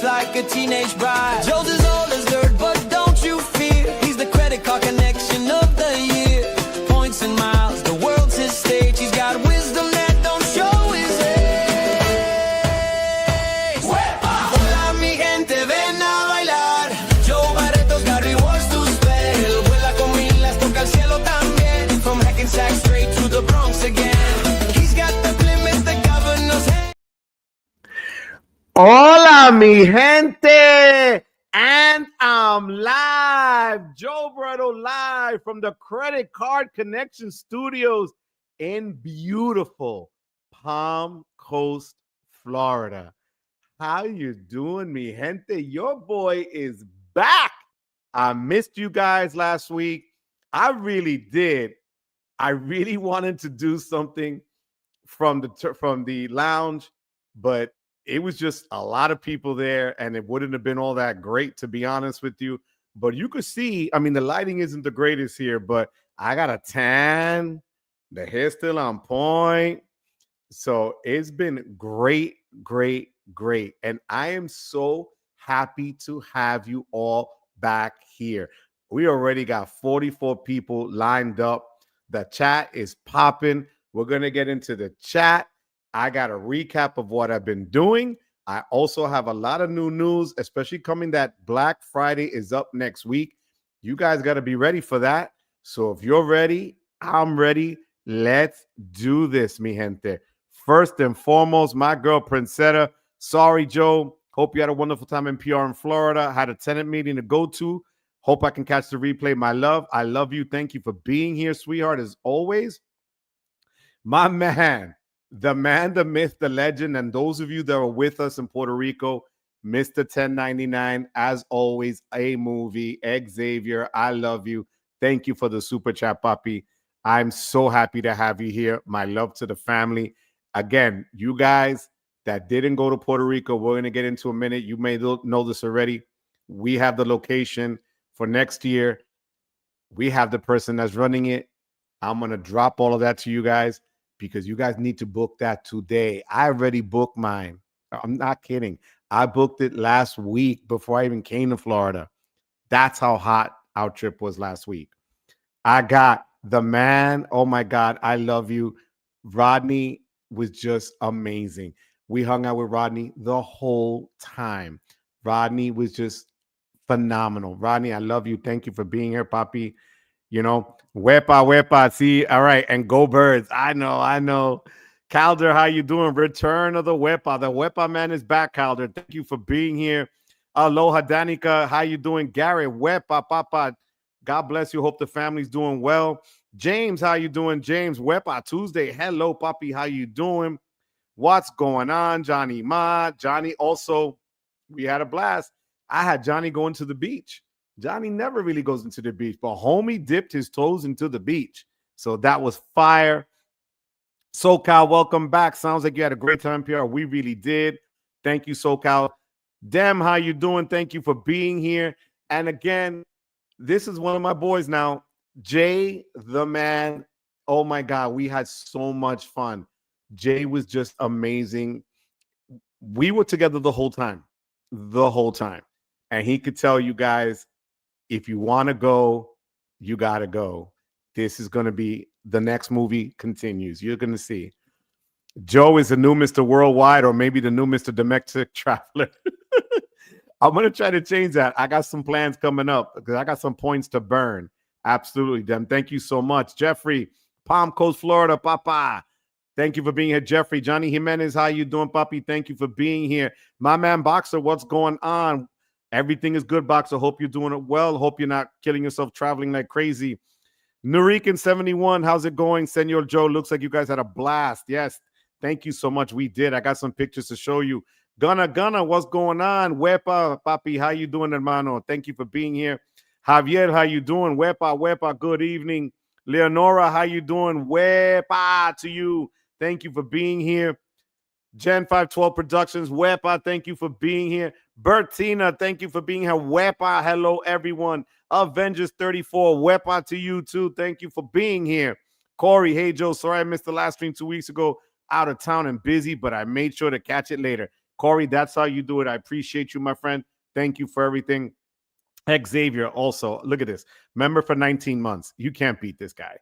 looks like a teenage bride. Joe's as old as dirt, but don't you fear. He's the credit card connection of the year. Points and miles, the world's his stage. He's got wisdom that don't show his age. Hola mi gente, ven a bailar. Joe Barreto's got rewards to spend. Vuela con milas, toca el cielo también. From Hackensack straight to the Bronx again. He's got the Plymouth, the governor's head. Hola, mi gente, and I'm live. Joe Barrero live from the Credit Card Connection Studios in beautiful Palm Coast, Florida. How you doing, mi gente? Your boy is back. I missed you guys last week. I really did. I really wanted to do something from the lounge, but it was just a lot of people there, and it wouldn't have been all that great, to be honest with you. But you could see, I mean, the lighting isn't the greatest here, but I got a tan. The hair's still on point. So it's been great, great, great. And I am so happy to have you all back here. We already got 44 people lined up. The chat is popping. We're going to get into the chat. I got a recap of what I've been doing. I also have a lot of new news, especially coming that Black Friday is up next week. You guys got to be ready for that. So if you're ready, I'm ready. Let's do this, mi gente. First and foremost, my girl, Princetta. Sorry, Joe. Hope you had a wonderful time in PR in Florida. I had a tenant meeting to go to. Hope I can catch the replay. My love, I love you. Thank you for being here, sweetheart, as always. My man, the myth, the legend, and those of you that are with us in Puerto Rico, Mr. 1099, as always, a movie. Xavier, I love you. Thank you for the super chat, Papi. I'm so happy to have you here. My love to the family. Again, you guys that didn't go to Puerto Rico, we're going to get into a minute. You may know this already. We have the location for next year. We have the person that's running it. I'm going to drop all of that to you guys, because you guys need to book that today. I already booked mine. I'm not kidding. I booked it last week before I even came to Florida. That's how hot our trip was last week. I got the man. Oh my God, I love you. Rodney was just amazing. We hung out with Rodney the whole time. Rodney was just phenomenal. Rodney, I love you. Thank you for being here, Papi. You know, wepa, see, all right, and go Birds. I know. Calder, how you doing? Return of the wepa. The wepa man is back, Calder. Thank you for being here. Aloha, Danica, how you doing? Gary, wepa, papa. God bless you. Hope the family's doing well. James, how you doing? James, wepa Tuesday. Hello, Papi, how you doing? What's going on? Johnny Ma. Johnny also, we had a blast. I had Johnny going to the beach. Johnny never really goes into the beach, but homie dipped his toes into the beach. So that was fire. SoCal, welcome back. Sounds like you had a great time, PR. We really did. Thank you, SoCal. Dem, how you doing? Thank you for being here. And again, this is one of my boys now, Jay the man. Oh my God, we had so much fun. Jay was just amazing. We were together the whole time. And he could tell you guys, if you want to go, you got to go. This is going to be, the next movie continues. You're going to see. Joe is the new Mr. Worldwide, or maybe the new Mr. Domestic Traveler. I'm going to try to change that. I got some plans coming up because I got some points to burn. Absolutely, Dem. Thank you so much. Jeffrey, Palm Coast, Florida, Papa. Thank you for being here, Jeffrey. Johnny Jimenez, how you doing, Papi? Thank you for being here. My man, Boxer, what's going on? Everything is good, Boxer. Hope you're doing it well. Hope you're not killing yourself traveling like crazy. Nurikin 71, how's it going? Senor Joe, looks like you guys had a blast. Yes, thank you so much. We did. I got some pictures to show you. Gunna, what's going on? Wepa, Papi, how you doing, hermano? Thank you for being here. Javier, how you doing? Wepa, good evening. Leonora, how you doing? Wepa to you. Thank you for being here. Gen 512 Productions, Wepa, thank you for being here. Bertina, thank you for being here. Wepa, hello, everyone. Avengers 34, Wepa to you, too. Thank you for being here. Corey, hey, Joe, sorry I missed the last stream 2 weeks ago. Out of town and busy, but I made sure to catch it later. Corey, that's how you do it. I appreciate you, my friend. Thank you for everything. Xavier, also, look at this. Member for 19 months. You can't beat this guy.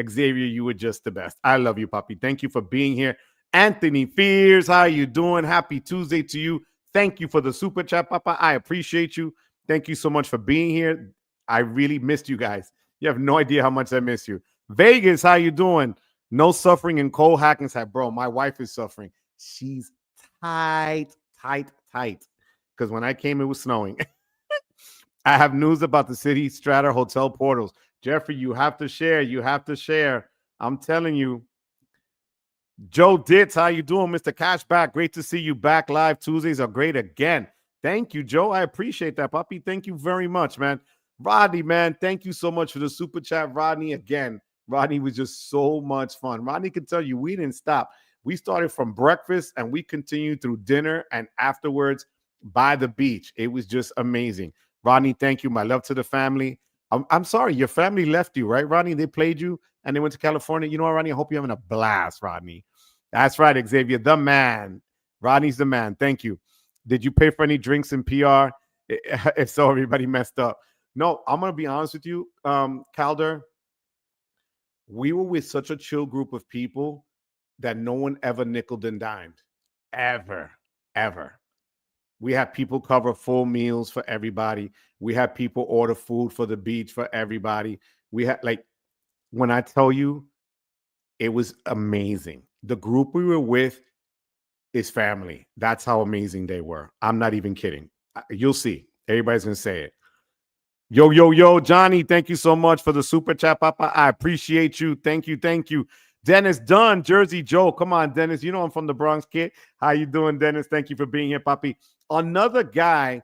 Xavier, you were just the best. I love you, puppy. Thank you for being here. Anthony Fears, how you doing? Happy Tuesday to you. Thank you for the super chat, Papa. I appreciate you. Thank you so much for being here. I really missed you guys. You have no idea how much I miss you. Vegas, how you doing? No suffering in Cole Hackensack. Bro, my wife is suffering. She's tight. Because when I came, it was snowing. I have news about the City Strata Hotel portals. Jeffrey, you have to share. You have to share. I'm telling you. Joe Ditz, how you doing, Mr. Cashback? Great to see you back live. Tuesdays are great again. Thank you, Joe. I appreciate that, puppy. Thank you very much, man. Rodney, man, thank you so much for the super chat. Rodney, again, Rodney was just so much fun. Rodney can tell you we didn't stop. We started from breakfast and we continued through dinner and afterwards by the beach. It was just amazing. Rodney, thank you. My love to the family. I'm sorry, your family left you, right, Rodney? They played you and they went to California. You know what, Rodney? I hope you're having a blast, Rodney. That's right, Xavier, the man. Rodney's the man. Thank you. Did you pay for any drinks in PR? If so, everybody messed up. No, I'm going to be honest with you, Calder. We were with such a chill group of people that no one ever nickeled and dimed. Ever. We had people cover full meals for everybody. We had people order food for the beach for everybody. We had, like, when I tell you, it was amazing. The group we were with is family. That's how amazing they were. I'm not even kidding. You'll see. Everybody's going to say it. Yo, Johnny, thank you so much for the super chat, Papa. I appreciate you. Thank you. Dennis Dunn, Jersey Joe. Come on, Dennis. You know I'm from the Bronx, kid. How you doing, Dennis? Thank you for being here, Papi. Another guy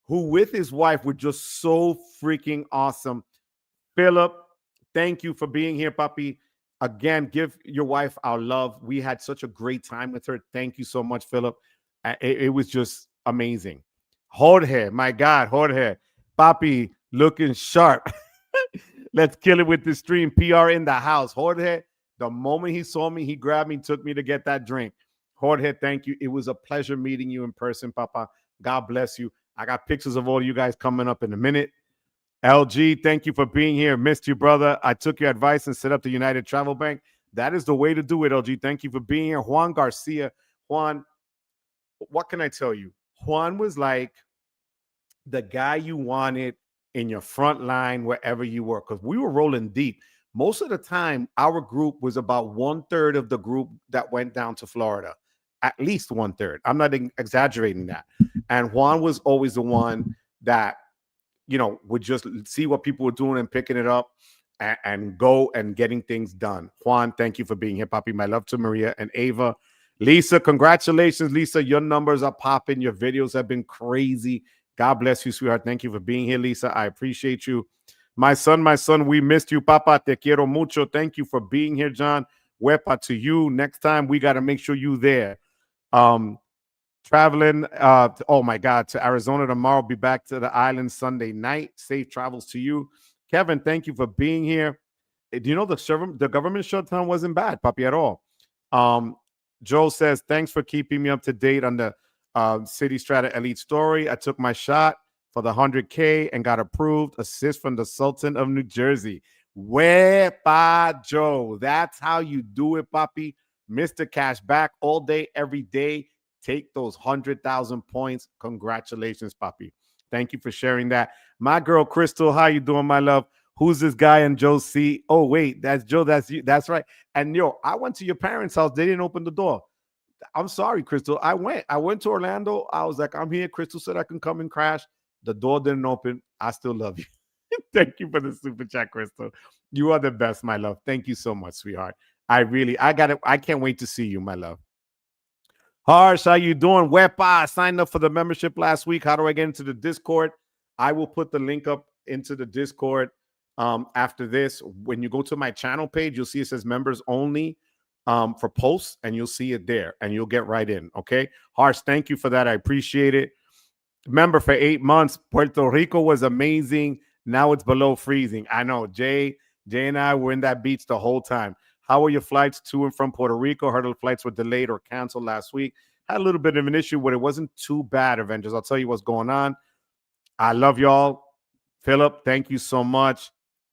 who with his wife were just so freaking awesome. Philip, thank you for being here, Papi. Again, give your wife our love. We had such a great time with her. Thank you so much, Philip. It was just amazing. Jorge, my God, Jorge. Papi, looking sharp. Let's kill it with the stream. PR in the house. Jorge, the moment he saw me, he grabbed me, took me to get that drink. Jorge, thank you. It was a pleasure meeting you in person, Papa. God bless you. I got pictures of all you guys coming up in a minute. LG, thank you for being here. Missed you, brother. I took your advice and set up the United Travel Bank. That is the way to do it, LG. Thank you for being here. Juan Garcia. Juan, what can I tell you? Juan was like the guy you wanted in your front line wherever you were, because we were rolling deep. Most of the time, our group was about 1/3 of the group that went down to Florida. At least 1/3. I'm not exaggerating that. And Juan was always the one that, you know, would just see what people were doing and picking it up and go and getting things done. Juan, thank you for being here, Papi. My love to Maria and Ava. Lisa, congratulations, Lisa. Your numbers are popping. Your videos have been crazy. God bless you, sweetheart. Thank you for being here, Lisa. I appreciate you. My son, we missed you, Papa. Te quiero mucho. Thank you for being here, John. Wepa to you. Next time, we got to make sure you there. Traveling, oh my God, to Arizona tomorrow. Be back to the island Sunday night. Safe travels to you. Kevin, thank you for being here. Do you know the government shutdown wasn't bad, Papi, at all? Joe says, thanks for keeping me up to date on the City Strata Elite story. I took my shot for the 100K and got approved. Assist from the Sultan of New Jersey. Wepa Joe. That's how you do it, Papi. Mr. Cash back all day, every day. Take those 100,000 points. Congratulations, Papi. Thank you for sharing that. My girl, Crystal, how you doing, my love? Who's this guy in Joe's seat? Oh, wait, that's Joe. That's you. That's right. And yo, I went to your parents' house. They didn't open the door. I'm sorry, Crystal. I went to Orlando. I was like, I'm here. Crystal said I can come and crash. The door didn't open. I still love you. Thank you for the super chat, Crystal. You are the best, my love. Thank you so much, sweetheart. I can't wait to see you, my love. Harsh, how you doing? Wepa, I signed up for the membership last week. How do I get into the Discord? I will put the link up into the Discord after this. When you go to my channel page, you'll see it says members only for posts, and you'll see it there, and you'll get right in, okay? Harsh, thank you for that. I appreciate it. Member for 8 months. Puerto Rico was amazing. Now it's below freezing. I know. Jay and I were in that beach the whole time. How were your flights to and from Puerto Rico? Heard the flights were delayed or canceled last week. Had a little bit of an issue, but it wasn't too bad, Avengers. I'll tell you what's going on. I love y'all. Philip, thank you so much.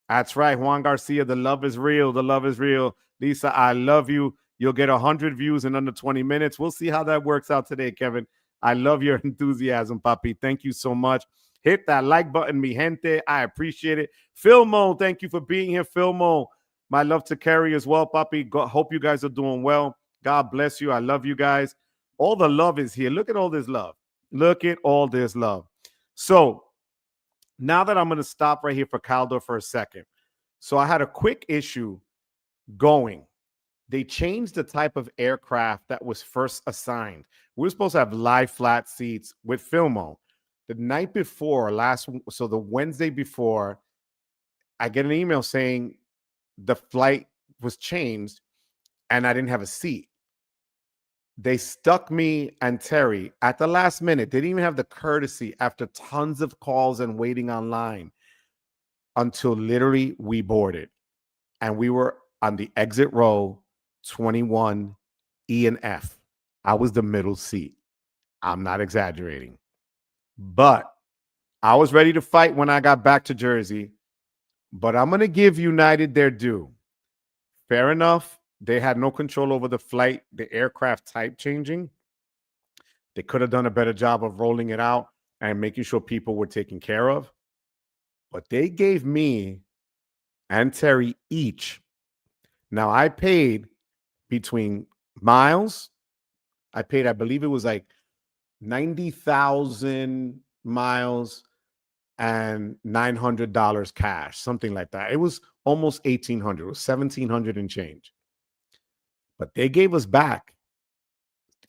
That's right. Juan Garcia, the love is real. The love is real. Lisa, I love you. You'll get 100 views in under 20 minutes. We'll see how that works out today, Kevin. I love your enthusiasm, Papi. Thank you so much. Hit that like button, mi gente. I appreciate it. Filmo, thank you for being here. Filmo, my love to Carrie as well, Papi. Hope you guys are doing well. God bless you. I love you guys. All the love is here. Look at all this love. Look at all this love. So now that I'm going to stop right here for Caldo for a second. So I had a quick issue going. They changed the type of aircraft that was first assigned. We were supposed to have live flat seats with Filmo. The night before, so the Wednesday before, I get an email saying the flight was changed and I didn't have a seat. They stuck me and Terry at the last minute. They didn't even have the courtesy after tons of calls and waiting online until literally we boarded. And we were on the exit row 21 E and F. I was the middle seat. I'm not exaggerating. But I was ready to fight when I got back to Jersey. But I'm going to give United their due. Fair enough. They had no control over the flight, the aircraft type changing. They could have done a better job of rolling it out and making sure people were taken care of. But they gave me and Terry each. Now, I paid between miles. I paid, I believe it was like 90,000 miles and $900 cash, something like that. It was almost 1,800. It was 1,700 and change. But they gave us back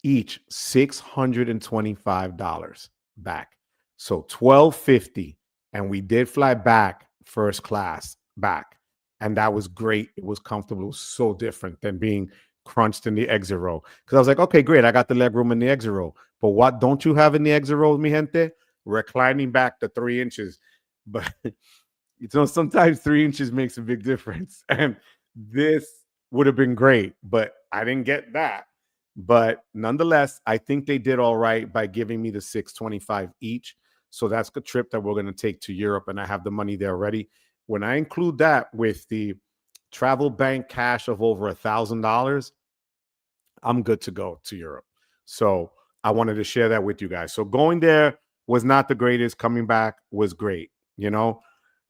each $625 back. So $1,250. And we did fly back first class back. And that was great. It was comfortable. It was so different than being crunched in the exit row. Because I was like, okay, great. I got the leg room in the exit row. But what don't you have in the exit row, mi gente? Reclining back to 3 inches. But sometimes 3 inches makes a big difference. And this would have been great, but I didn't get that. But nonetheless, I think they did all right by giving me the $625 each. So that's the trip that we're going to take to Europe, and I have the money there already. When I include that with the travel bank cash of over $1,000, I'm good to go to Europe. So I wanted to share that with you guys. So going there was not the greatest. Coming back was great. You know,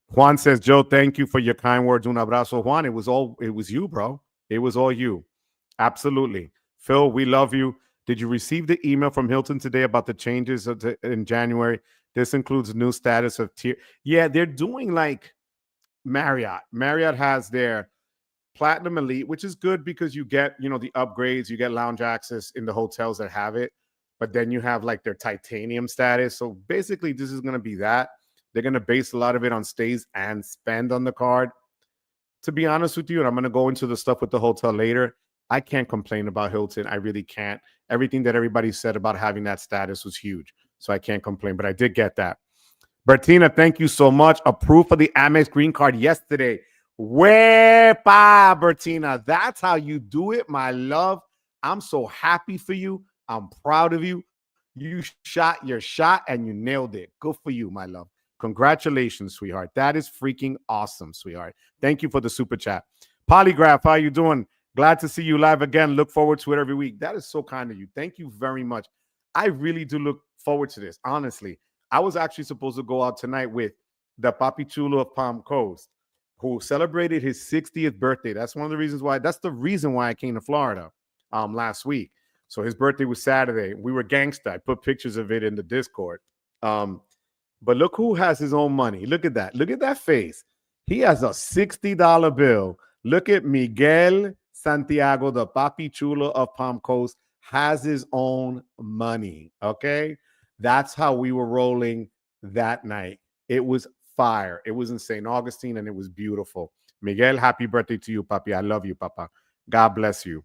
Juan says, Joe, thank you for your kind words. Un abrazo, Juan. It was you, bro. It was all you. Absolutely. Phil, we love you. Did you receive the email from Hilton today about the changes in January? This includes new status of tier. Yeah, they're doing like Marriott. Marriott has their Platinum Elite, which is good because you get, the upgrades, you get lounge access in the hotels that have it. But then you have like their titanium status. So basically, this is going to be that. They're going to base a lot of it on stays and spend on the card. To be honest with you, and I'm going to go into the stuff with the hotel later, I can't complain about Hilton. I really can't. Everything that everybody said about having that status was huge. So I can't complain, but I did get that. Bertina, thank you so much. Approved for the Amex green card yesterday. Wepa, Bertina. That's how you do it, my love. I'm so happy for you. I'm proud of you. You shot your shot and you nailed it. Good for you, my love. Congratulations, sweetheart. That is freaking awesome, sweetheart. Thank you for the super chat. Polygraph, how you doing? Glad to see you live again. Look forward to it every week. That is so kind of you. Thank you very much. I really do look forward to this, honestly. I was actually supposed to go out tonight with the Papi Chulo of Palm Coast, who celebrated his 60th birthday. That's the reason why I came to Florida last week. So his birthday was Saturday. We were gangsta. I put pictures of it in the Discord. But look who has his own money. Look at that. Look at that face. He has a $60 bill. Look at Miguel Santiago, the Papi Chulo of Palm Coast, has his own money. Okay? That's how we were rolling that night. It was fire. It was in St. Augustine, and it was beautiful. Miguel, happy birthday to you, Papi. I love you, Papa. God bless you.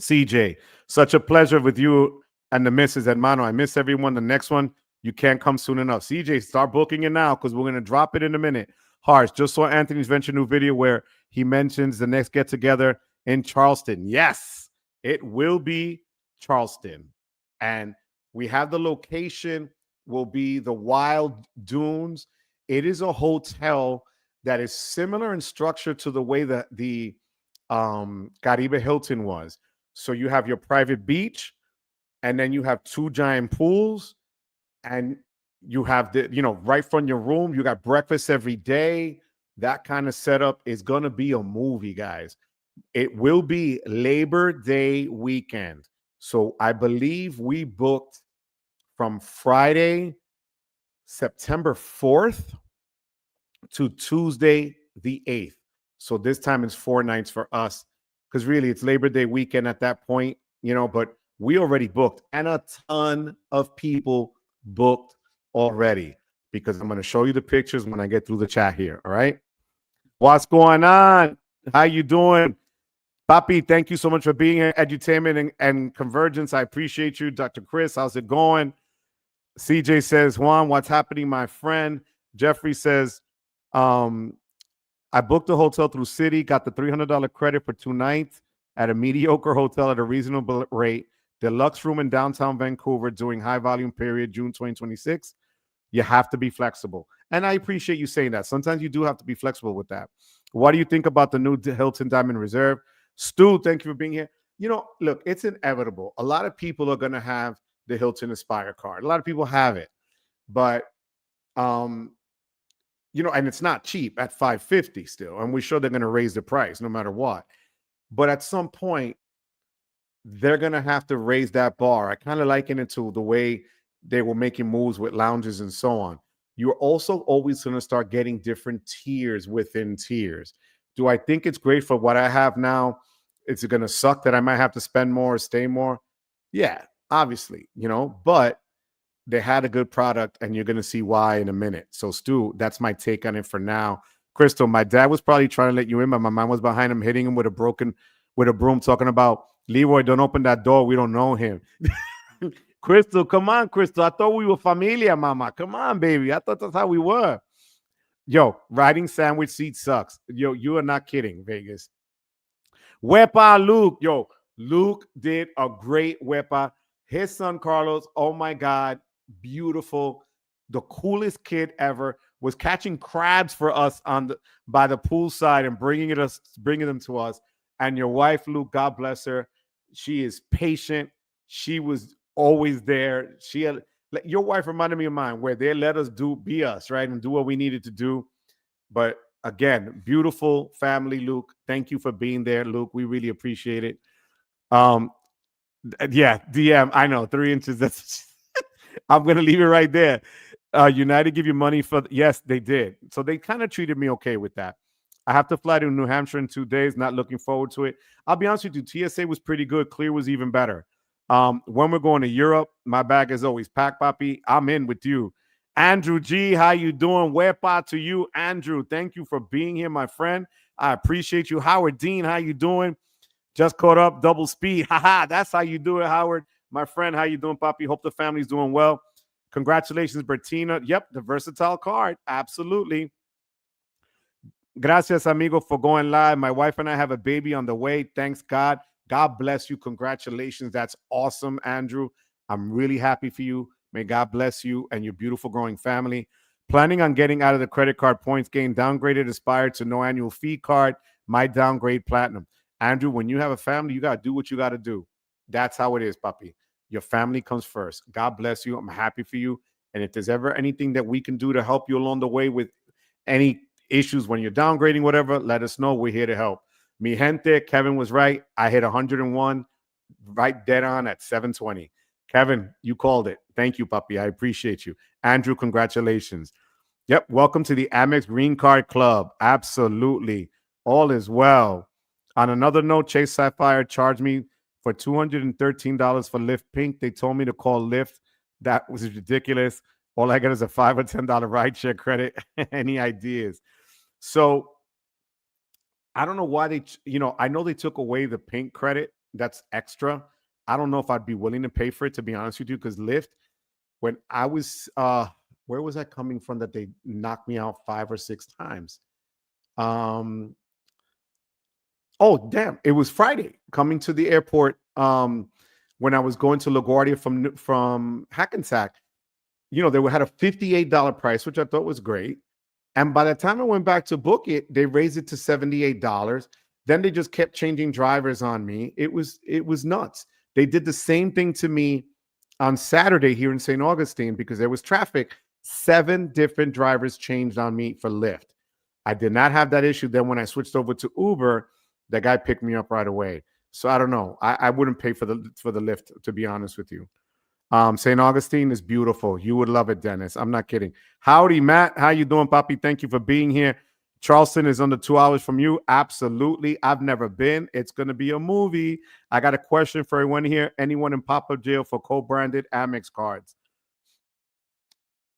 CJ, such a pleasure with you and the missus, hermano. I miss everyone. The next one, you can't come soon enough. CJ, start booking it now because we're going to drop it in a minute. Harsh, just saw Anthony's Venture new video where he mentions the next get-together in Charleston. Yes, it will be Charleston. And we have the location will be the Wild Dunes. It is a hotel that is similar in structure to the way that the Caribe Hilton was. So you have your private beach, and then you have two giant pools, and you have right from your room, you got breakfast every day. That kind of setup is going to be a movie, guys. It will be Labor Day weekend. So I believe we booked from Friday, September 4th to Tuesday, the 8th. So this time it's 4 nights for us, because really it's Labor Day weekend at that point, but we already booked, and a ton of people booked already, because I'm going to show you the pictures when I get through the chat here. All right. What's going on? How you doing? Papi, thank you so much for being here. Edutainment and Convergence. I appreciate you. Dr. Chris, how's it going? CJ says, Juan, what's happening, my friend? Jeffrey says, I booked a hotel through City, got the $300 credit for 2 nights at a mediocre hotel at a reasonable rate. Deluxe room in downtown Vancouver during high volume period, June 2026. You have to be flexible. And I appreciate you saying that. Sometimes you do have to be flexible with that. What do you think about the new Hilton Diamond Reserve? Stu, thank you for being here. Look, it's inevitable. A lot of people are going to have the Hilton Aspire card. A lot of people have it. But, and it's not cheap at $550 still. And we're sure they're going to raise the price no matter what. But at some point, they're going to have to raise that bar. I kind of liken it to the way they were making moves with lounges and so on. You're also always going to start getting different tiers within tiers. Do I think it's great for what I have now? Is it going to suck that I might have to spend more or stay more? Yeah, obviously, but they had a good product, and you're going to see why in a minute. So, Stu, that's my take on it for now. Crystal, my dad was probably trying to let you in, but my mom was behind him, hitting him with a broom, talking about, Leroy, don't open that door. We don't know him. Crystal, come on, Crystal. I thought we were familia, mama. Come on, baby. I thought that's how we were. Yo, riding sandwich seat sucks. Yo, you are not kidding, Vegas. Wepa Luke. Yo, Luke did a great Wepa. His son, Carlos, oh my God, beautiful. The coolest kid ever. Was catching crabs for us by the poolside and bringing them to us. And your wife, Luke, God bless her. She is patient. She was always there. Your wife reminded me of mine, where they let us be us, right? And do what we needed to do. But again, beautiful family, Luke. Thank you for being there, Luke. We really appreciate it. Yeah, DM, I know, 3 inches. That's I'm going to leave it right there. United give you money for, yes, they did. So they kind of treated me okay with that. I have to fly to New Hampshire in 2 days. Not looking forward to it. I'll be honest with you. TSA was pretty good. Clear was even better. When we're going to Europe, my bag is always packed, Papi. I'm in with you. Andrew G, how you doing? Wepa to you, Andrew. Thank you for being here, my friend. I appreciate you. Howard Dean, how you doing? Just caught up, double speed. Haha, that's how you do it, Howard. My friend, how you doing, Papi? Hope the family's doing well. Congratulations, Bertina. Yep, the versatile card. Absolutely. Gracias, amigo, for going live. My wife and I have a baby on the way. Thanks, God. God bless you. Congratulations. That's awesome, Andrew. I'm really happy for you. May God bless you and your beautiful growing family. Planning on getting out of the credit card points game, downgraded Aspire to no annual fee card. My downgrade Platinum. Andrew, when you have a family, you got to do what you got to do. That's how it is, puppy. Your family comes first. God bless you. I'm happy for you. And if there's ever anything that we can do to help you along the way with any issues when you're downgrading, whatever, let us know. We're here to help. Mi gente, Kevin was right. I hit 101, right dead on at 720. Kevin, you called it. Thank you, puppy. I appreciate you. Andrew, congratulations. Yep. Welcome to the Amex Green Card Club. Absolutely. All is well. On another note, Chase Sapphire charged me for $213 for Lyft Pink. They told me to call Lyft. That was ridiculous. All I got is a $5 or $10 rideshare credit. Any ideas? So I don't know why I know they took away the Pink credit. That's extra. I don't know if I'd be willing to pay for it, to be honest with you, because Lyft, when I was, where was I coming from that they knocked me out 5 or 6 times? Oh, damn. It was Friday coming to the airport. when I was going to LaGuardia from Hackensack. They had a $58 price, which I thought was great. And by the time I went back to book it, they raised it to $78. Then they just kept changing drivers on me. It was nuts. They did the same thing to me on Saturday here in St. Augustine because there was traffic. 7 different drivers changed on me for Lyft. I did not have that issue. Then when I switched over to Uber, that guy picked me up right away. So I don't know. I wouldn't pay for the Lyft, to be honest with you. St. Augustine is beautiful. You would love it, Dennis. I'm not kidding. Howdy, Matt. How you doing, Papi? Thank you for being here. Charleston is under 2 hours from you. Absolutely. I've never been. It's going to be a movie. I got a question for everyone here. Anyone in pop-up jail for co-branded Amex cards?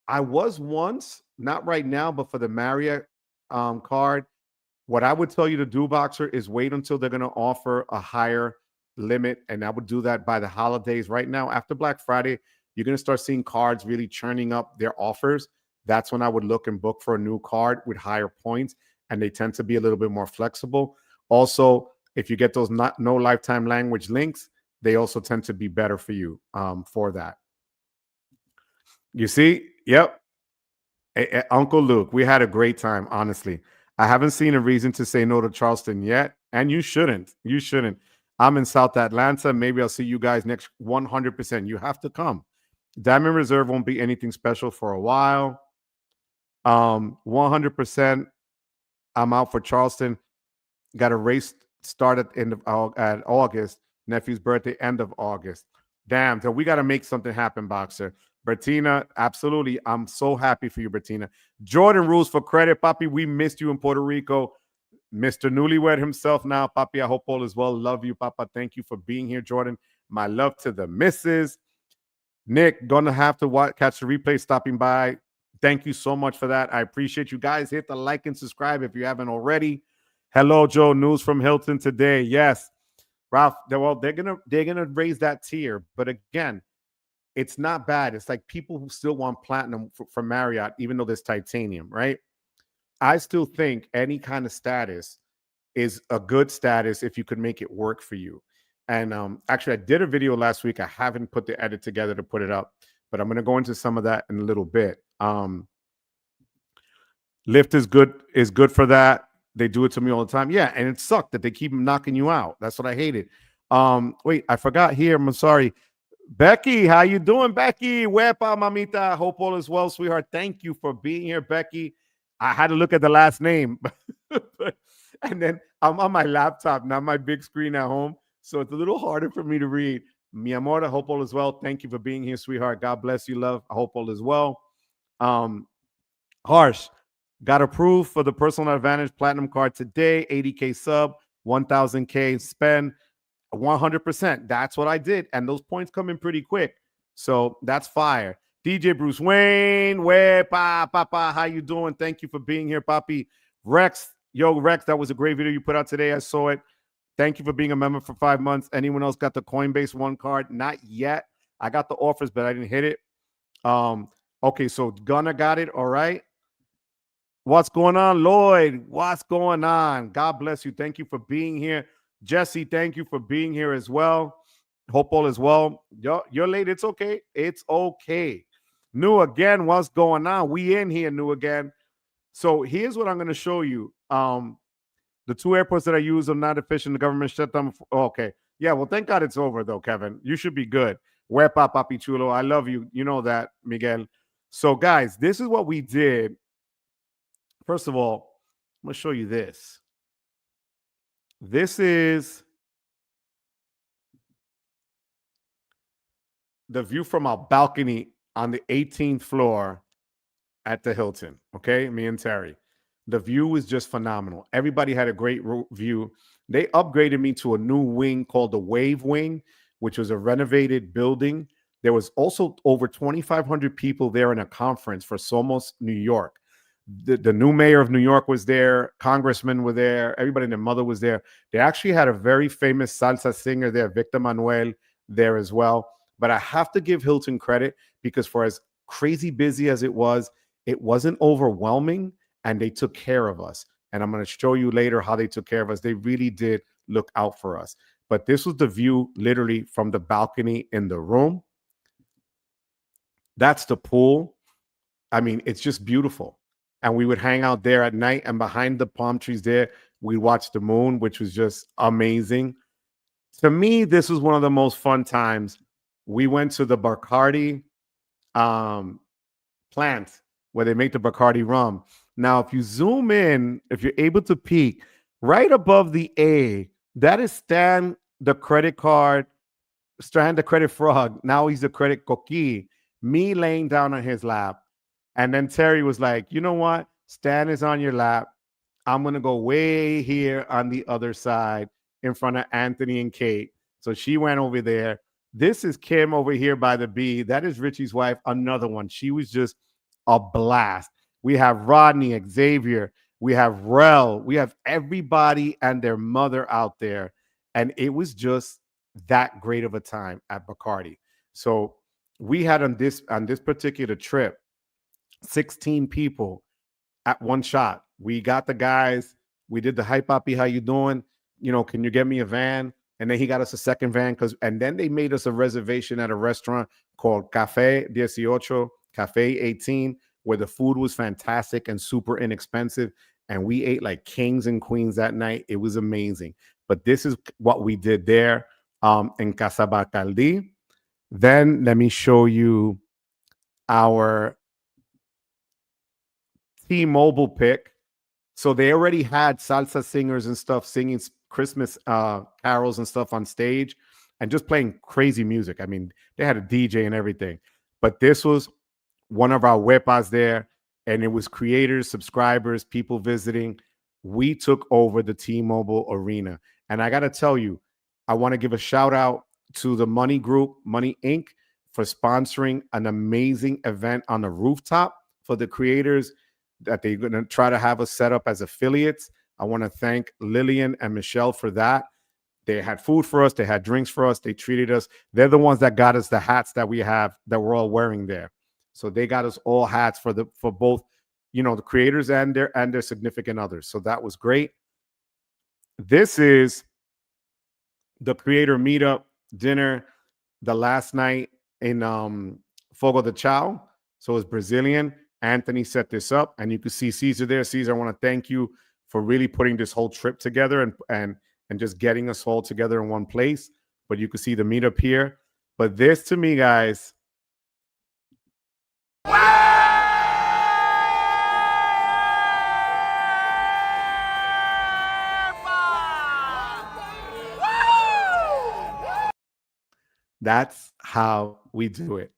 I was once, not right now, but for the Marriott card. What I would tell you to do, Boxer, is wait until they're going to offer a higher limit, and I would do that by the holidays. Right now, after Black Friday, you're going to start seeing cards really churning up their offers. That's when I would look and book for a new card with higher points, and they tend to be a little bit more flexible. Also, if you get those no lifetime language links, they also tend to be better for you for that. You see? Yep. Uncle Luke, we had a great time, honestly. I haven't seen a reason to say no to Charleston yet, and you shouldn't. You shouldn't. I'm in South Atlanta. Maybe I'll see you guys next 100%. You have to come. Diamond Reserve won't be anything special for a while. 100%. I'm out for Charleston. Got a race start at August. Nephew's birthday, end of August. Damn, so we got to make something happen, Boxer. Bertina, absolutely. I'm so happy for you, Bertina. Jordan rules for credit, Papi. We missed you in Puerto Rico. Mr. Newlywed himself now, Papi. I hope all is well. Love you, Papa. Thank you for being here, Jordan. My love to the missus. Nick, gonna have to catch the replay stopping by. Thank you so much for that. I appreciate you guys. Hit the like and subscribe if you haven't already. Hello, Joe. News from Hilton today. Yes, Ralph. They're gonna raise that tier, but again, it's not bad. It's like people who still want platinum for Marriott, even though there's titanium, right? I still think any kind of status is a good status if you could make it work for you. And actually, I did a video last week. I haven't put the edit together to put it up, but I'm going to go into some of that in a little bit. Lyft is good for that. They do it to me all the time. Yeah, and it sucked that they keep knocking you out. That's what I hated. Wait, I forgot here. I'm sorry. Becky, how you doing, Becky? Wepa, mamita. Hope all is well, sweetheart. Thank you for being here, Becky. I had to look at the last name. And then I'm on my laptop, not my big screen at home. So it's a little harder for me to read. Mi amor, I hope all is well. Thank you for being here, sweetheart. God bless you, love. I hope all is well. Harsh, got approved for the Personal Advantage Platinum card today. 80K sub, 1,000K spend. 100%. That's what I did. And those points come in pretty quick. So that's fire. DJ Bruce Wayne, Papa, how you doing? Thank you for being here, Papi. Rex, that was a great video you put out today. I saw it. Thank you for being a member for 5 months. Anyone else got the Coinbase One card? Not yet. I got the offers, but I didn't hit it. Okay, so Gunner got it. All right. What's going on, Lloyd? What's going on? God bless you. Thank you for being here. Jesse, thank you for being here as well. Hope all is well. You're late. It's okay. It's okay. New again. What's going on? We in here, new again. So here's what I'm going to show you. The 2 airports that I use are not efficient. The government shut them. Okay. Yeah. Well, thank God it's over though, Kevin. You should be good. Wepa, papi chulo. I love you. You know that, Miguel. So guys, this is what we did. First of all, I'm going to show you this. This is the view from our balcony on the 18th floor at the Hilton. Okay, me and Terry. The view was just phenomenal. Everybody had a great view. They upgraded me to a new wing called the Wave Wing, which was a renovated building. There was also over 2,500 people there in a conference for Somos New York. The new mayor of New York was there. Congressmen were there. Everybody and their mother was there. They actually had a very famous salsa singer there, Victor Manuel, there as well. But I have to give Hilton credit because for as crazy busy as it wasn't overwhelming, and they took care of us. And I'm going to show you later how they took care of us. They really did look out for us. but this was the view literally from the balcony in the room. That's the pool. I mean, it's just beautiful. And we would hang out there at night, and behind the palm trees there, we watched the moon, which was just amazing. To me, this was one of the most fun times. We went to the Bacardi um, plant where they make the Bacardi rum. Now, if you zoom in, if you're able to peek, right above the A, that is Stan the credit frog. Now he's the credit coquille. Me laying down on his lap. And then Terry was like, you know what? Stan is on your lap. I'm going to go way here on the other side in front of Anthony and Kate. So she went over there. This is Kim over here by the B. That is Richie's wife, another one. She was just a blast. We have Rodney, Xavier, we have Rel, we have everybody and their mother out there. And it was just that great of a time at Bacardi. So we had on this particular trip 16 people at one shot. We got the guys. We did the hi papi, how you doing? You know, can you get me a van? And then he got us a second van and then they made us a reservation at a restaurant called Cafe 18, Cafe 18, where the food was fantastic and super inexpensive. And we ate like kings and queens that night. It was amazing. But this is what we did there in Casa Bacaldi. Then let me show you our T-Mobile pick. So they already had salsa singers and stuff singing Christmas carols and stuff on stage and just playing crazy music. I mean, they had a DJ and everything. But this was one of our wepas there, and it was creators, subscribers, people visiting. We took over the T-Mobile arena. And I got to tell you, I want to give a shout out to the Money Group, Money Inc., for sponsoring an amazing event on the rooftop for the creators that they're going to try to have us set up as affiliates. I want to thank Lillian and Michelle for that. They had food for us. They had drinks for us. They treated us. They're the ones that got us the hats that we have that we're all wearing there. So they got us all hats for both, you know, the creators and their significant others. So that was great. This is the creator meetup dinner the last night in Fogo de Chao. So it's Brazilian. Anthony set this up, and you can see Caesar there. Caesar, I want to thank you for really putting this whole trip together and just getting us all together in one place. But you can see the meetup here. But this, to me, guys, that's how we do it.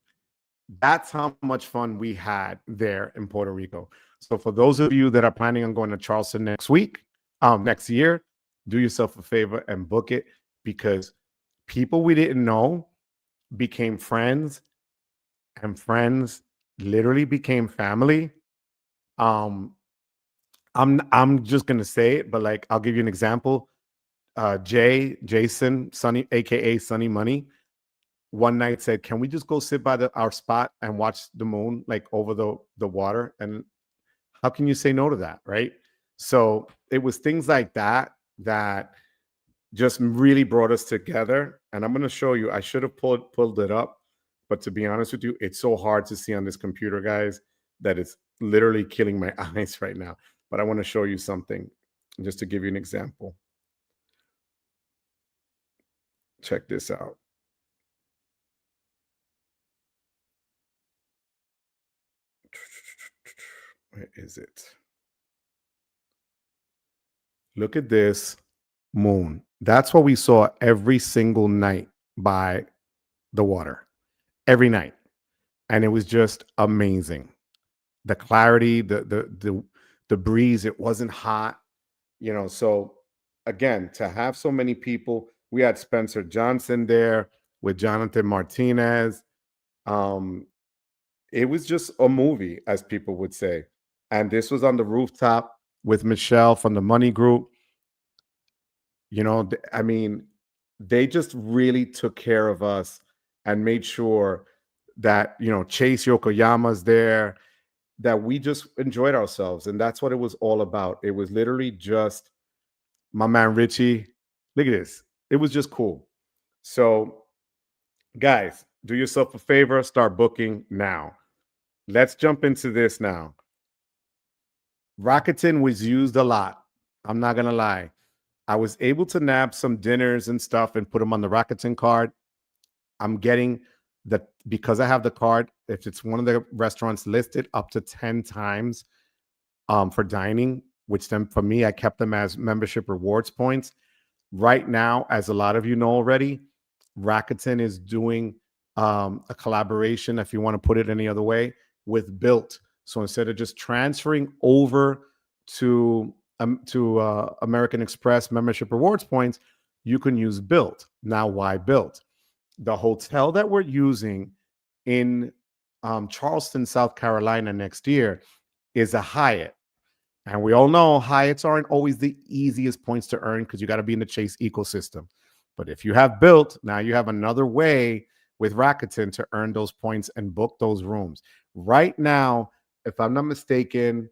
That's how much fun we had there in Puerto Rico. So for those of you that are planning on going to Charleston next year, do yourself a favor and book it, because people we didn't know became friends, and friends literally became family. I'm just gonna say it, but like I'll give you an example. Jason, Sunny, aka Sunny Money, one night said, "Can we just go sit by our spot and watch the moon like over the water?" And how can you say no to that, right? So it was things like that that just really brought us together. And I'm going to show you. I should have pulled it up, but to be honest with you, it's so hard to see on this computer, guys, that it's literally killing my eyes right now. But I want to show you something just to give you an example. Check this out. Where is it? Look at this moon. That's what we saw every single night by the water, every night. And it was just amazing. The clarity, the breeze, it wasn't hot, you know. So again, to have so many people, we had Spencer Johnson there with Jonathan Martinez. It was just a movie, as people would say. And this was on the rooftop with Michelle from the Money Group. You know, I mean, they just really took care of us and made sure that, you know, Chase Yokoyama's there, that we just enjoyed ourselves. And that's what it was all about. It was literally just my man Richie. Look at this. it was just cool. So, guys, do yourself a favor, start booking now. Let's jump into this now. Rakuten was used a lot. I'm not gonna lie. I was able to nab some dinners and stuff and put them on the Rakuten card. I'm getting the because I have the card. If it's one of the restaurants listed, up to 10 times for dining, which then for me, I kept them as membership rewards points. Right now, as a lot of you know already, Rakuten is doing a collaboration, if you want to put it any other way, with Built. So instead of just transferring over to American Express membership rewards points, you can use Built. Now, why Built? The hotel that we're using in Charleston, South Carolina next year is a Hyatt. And we all know Hyatts aren't always the easiest points to earn because you got to be in the Chase ecosystem. But if you have Built, now you have another way with Rakuten to earn those points and book those rooms. Right now, if I'm not mistaken,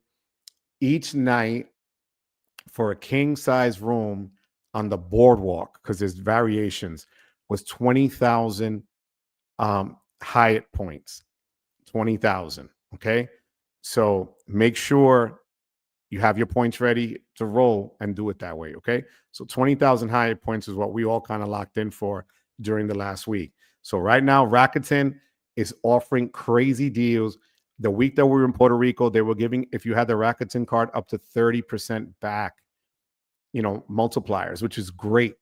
each night for a king size room on the boardwalk, because there's variations, was 20,000 Hyatt points. 20,000. Okay. So make sure you have your points ready to roll and do it that way. Okay. So 20,000 Hyatt points is what we all kind of locked in for during the last week. So right now, Rakuten is offering crazy deals. The week that we were in Puerto Rico, they were giving, if you had the Rakuten card, up to 30% back, multipliers, which is great.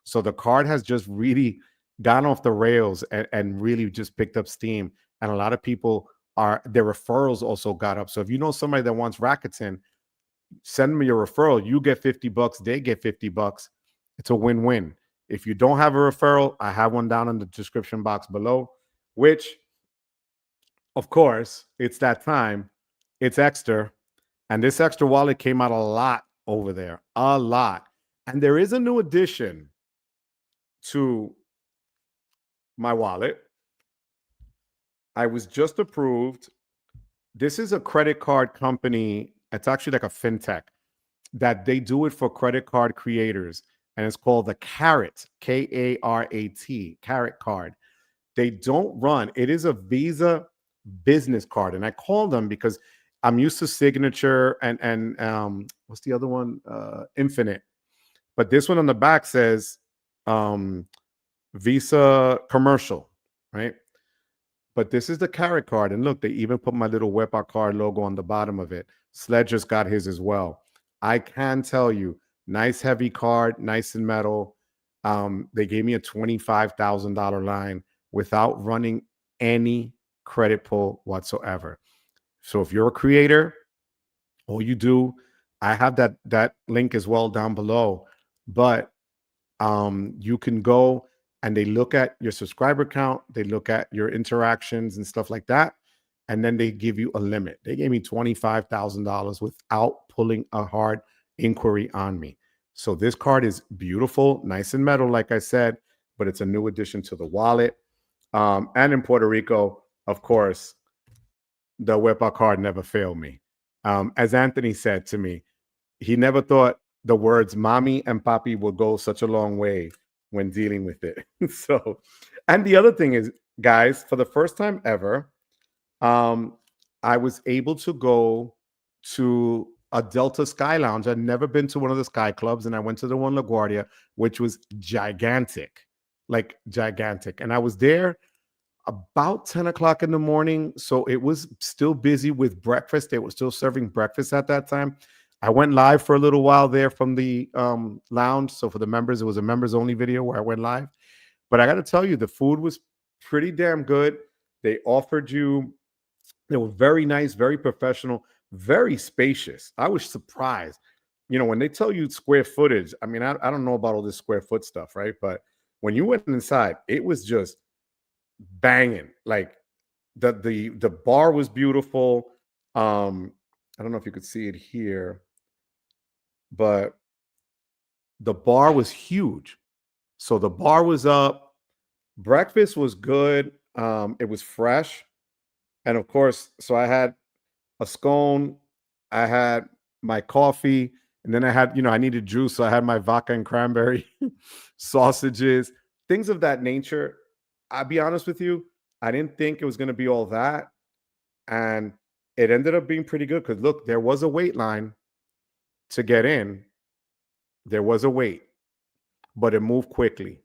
So the card has just really gone off the rails and really just picked up steam. And a lot of people their referrals also got up. So if you know somebody that wants Rakuten, send me your referral. You get $50, they get $50. It's a win-win. If you don't have a referral, I have one down in the description box below, which, of course, it's that time. It's Ekster. And this Ekster wallet came out a lot over there, a lot. And there is a new addition to my wallet. I was just approved. This is a credit card company. It's actually like a fintech that they do it for credit card creators. And it's called the Carrot, Karat, Carrot card. They don't run. It is a Visa business card. And I call them because I'm used to Signature and what's the other one? Infinite. But this one on the back says Visa commercial, right? But this is the Carrot card. And look, they even put my little Wepa card logo on the bottom of it. Sledge just got his as well. I can tell you, nice heavy card, nice and metal. They gave me a $25,000 line without running any credit pull whatsoever. So if you're a creator, all you do, I have that link as well down below. But you can go and they look at your subscriber count, they look at your interactions and stuff like that, and then they give you a limit. They gave me $25,000 without pulling a hard inquiry on me. So this card is beautiful, nice and metal, like I said, but it's a new addition to the wallet. And in Puerto Rico, of course, the Wepa card never failed me. As Anthony said to me, he never thought the words mommy and papi would go such a long way when dealing with it. So, and the other thing is, guys, for the first time ever, I was able to go to a Delta Sky Lounge. I'd never been to one of the Sky Clubs, and I went to the one LaGuardia, which was gigantic, like gigantic. And I was there about 10 o'clock in the morning. So it was still busy with breakfast. They were still serving breakfast at that time. I went live for a little while there from the lounge. So for the members, it was a members only video where I went live. But I got to tell you, the food was pretty damn good. They offered you, they were very nice, very professional, very spacious. I was surprised. When they tell you square footage, I mean, I don't know about all this square foot stuff, right? But when you went inside, it was just banging. Like the bar was beautiful. I don't know if you could see it here, but the bar was huge. So the bar was up. Breakfast was good. It was fresh. And of course, so I had a scone, I had my coffee, and then I had, I needed juice. So I had my vodka and cranberry. sausages, things of that nature. I'll be honest with you, I didn't think it was going to be all that. And it ended up being pretty good because look, there was a wait line to get in. There was a wait, but it moved quickly.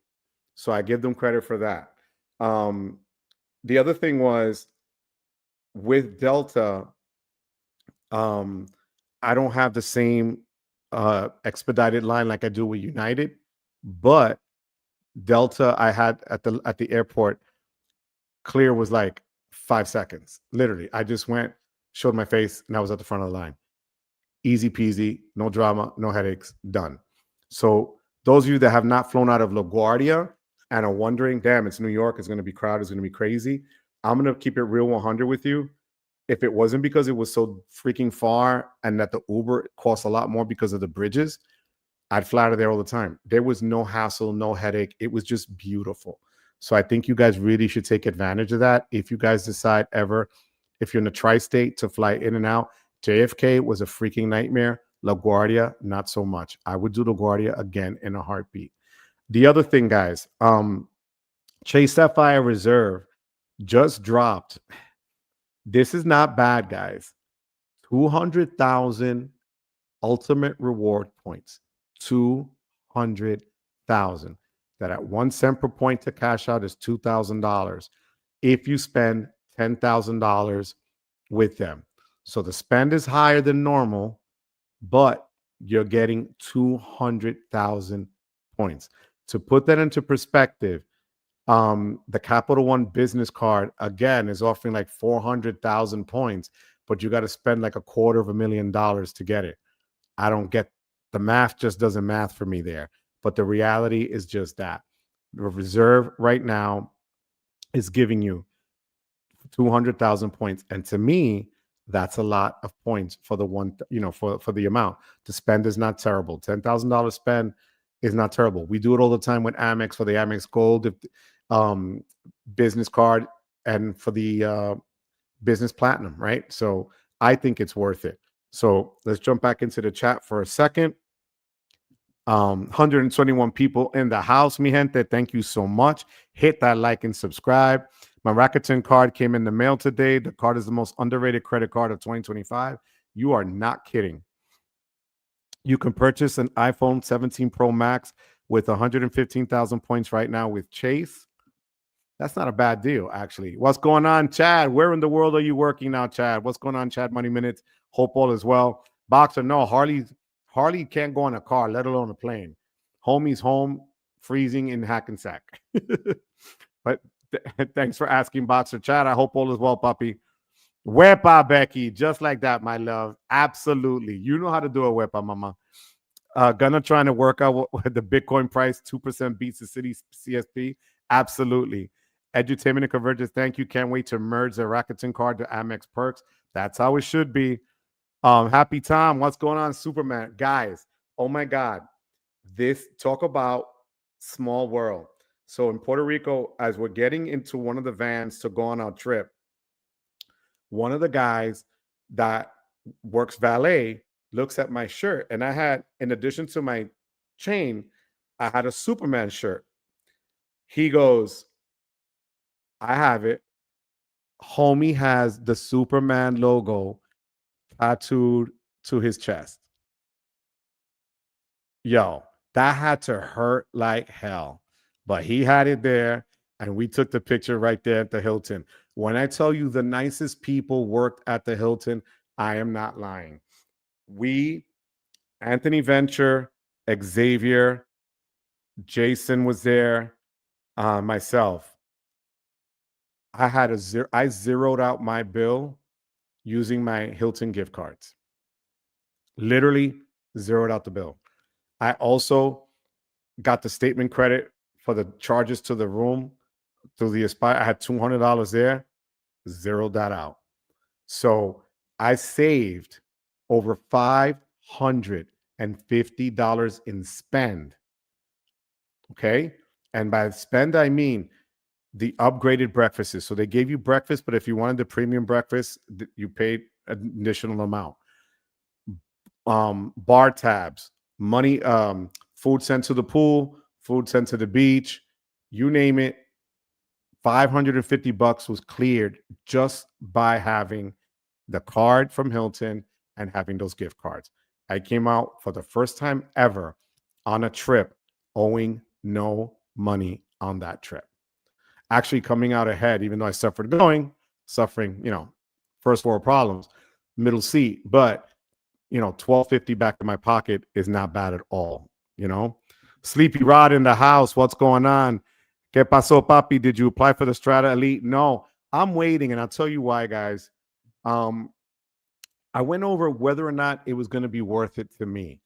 So I give them credit for that. Um, the other thing was with Delta, um, I don't have the same expedited line like I do with United, but Delta I had at the airport, clear was like 5 seconds. Literally, I just went, showed my face, and I was at the front of the line. Easy peasy, no drama, no headaches, done. So those of you that have not flown out of LaGuardia and are wondering, damn, it's New York, it's going to be crowded, it's going to be crazy. I'm going to keep it real 100 with you. If it wasn't because it was so freaking far and that the Uber costs a lot more because of the bridges, I'd fly out of there all the time. There was no hassle, no headache. It was just beautiful. So I think you guys really should take advantage of that. If you guys decide ever, if you're in the tri-state, to fly in and out, JFK was a freaking nightmare. LaGuardia, not so much. I would do LaGuardia again in a heartbeat. The other thing, guys, Chase Sapphire Reserve just dropped. This is not bad, guys. 200,000 ultimate reward points. 200,000. That at 1 cent per point to cash out is $2,000 if you spend $10,000 with them. So the spend is higher than normal, but you're getting 200,000 points. To put that into perspective, the Capital One business card again is offering like 400,000 points, but you got to spend like $250,000 to get it. I don't get the math, just doesn't math for me there. But the reality is just that the reserve right now is giving you 200,000 points, and to me, that's a lot of points for the one, for the amount to spend is not terrible. $10,000 spend is not terrible. We do it all the time with Amex for the Amex Gold business card and for the business platinum, right? So I think it's worth it. So let's jump back into the chat for a second. 121 people in the house, mi gente. Thank you so much. Hit that like and subscribe. My Rakuten card came in the mail today. The card is the most underrated credit card of 2025. You are not kidding. You can purchase an iPhone 17 Pro Max with 115,000 points right now with Chase. That's not a bad deal, actually. What's going on, Chad? Where in the world are you working now, Chad? What's going on, Chad? Money Minutes. Hope all is well. Boxer, no, Harley can't go on a car, let alone a plane. Homie's home, freezing in Hackensack. But thanks for asking, Boxer. Chad, I hope all is well, puppy. Wepa, Becky, just like that, my love. Absolutely. You know how to do a wepa, mama. Gonna trying to work out what the Bitcoin price 2% beats the city CSP. Absolutely. Edutainment and Convergence, thank you. Can't wait to merge the Rakuten card to Amex Perks. That's how it should be. Happy Tom, what's going on, Superman? Guys, oh my God. This, talk about small world. So in Puerto Rico, as we're getting into one of the vans to go on our trip, one of the guys that works valet looks at my shirt, and I had, in addition to my chain, I had a Superman shirt. He goes, I have it. Homie has the Superman logo tattooed to his chest. Yo, that had to hurt like hell. But he had it there, and we took the picture right there at the Hilton. When I tell you the nicest people worked at the Hilton, I am not lying. Anthony Venture, Xavier, Jason was there, myself. I zeroed out my bill using my Hilton gift cards. Literally zeroed out the bill. I also got the statement credit for the charges to the room through the Aspire. I had $200 there, zeroed that out. So I saved over $550 in spend. Okay. And by spend, I mean the upgraded breakfasts. So they gave you breakfast, but if you wanted the premium breakfast, you paid an additional amount. Bar tabs, money, food sent to the pool, food sent to the beach, you name it. $550 was cleared just by having the card from Hilton and having those gift cards. I came out for the first time ever on a trip owing no money on that trip. Actually coming out ahead, even though I suffered suffering, first world problems, middle seat, but $12.50 back in my pocket is not bad at all. Sleepy Rod in the house. What's going on? ¿Qué pasó, papi? Did you apply for the Strata Elite? No, I'm waiting, and I'll tell you why, guys. I went over whether or not it was going to be worth it to me.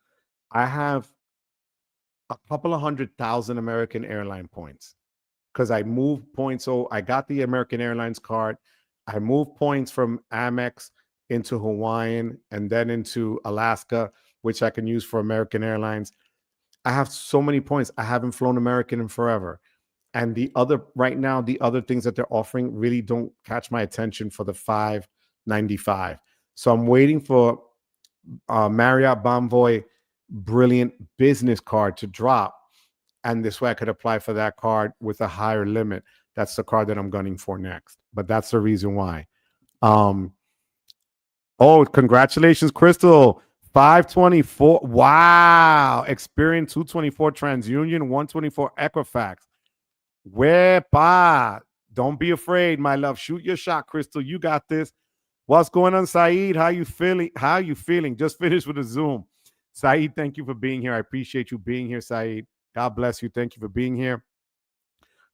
I have a couple of 100,000 American airline points because I moved points. So I got the American Airlines card. I moved points from Amex into Hawaiian and then into Alaska, which I can use for American Airlines. I have so many points. I haven't flown American in forever. And right now, the other things that they're offering really don't catch my attention for the $5.95. So I'm waiting for Marriott Bonvoy Brilliant Business Card to drop. And this way I could apply for that card with a higher limit. That's the card that I'm gunning for next. But that's the reason why. Oh, congratulations, Crystal. 524. Wow. Experian 224 TransUnion, 124 Equifax. Wepa. Don't be afraid, my love. Shoot your shot, Crystal. You got this. What's going on, Saeed? How you feeling? How you feeling? Just finished with a Zoom. Saeed, thank you for being here. I appreciate you being here, Saeed. God bless you. Thank you for being here.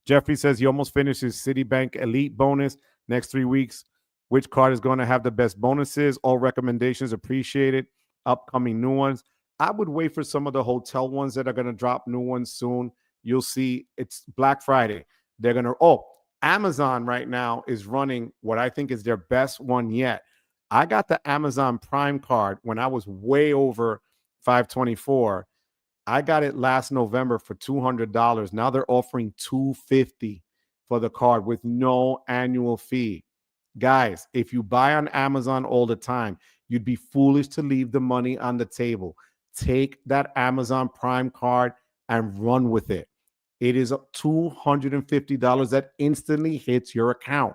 Jeffrey says he almost finished his Citibank Elite bonus next 3 weeks. Which card is going to have the best bonuses? All recommendations appreciated. Upcoming new ones. I would wait for some of the hotel ones that are going to drop new ones soon. You'll see it's Black Friday. They're going to, Amazon right now is running what I think is their best one yet. I got the Amazon Prime card when I was way over 524. I got it last November for $200. Now they're offering $250 for the card with no annual fee. Guys, if you buy on Amazon all the time, you'd be foolish to leave the money on the table. Take that Amazon Prime card and run with it. It is $250 that instantly hits your account.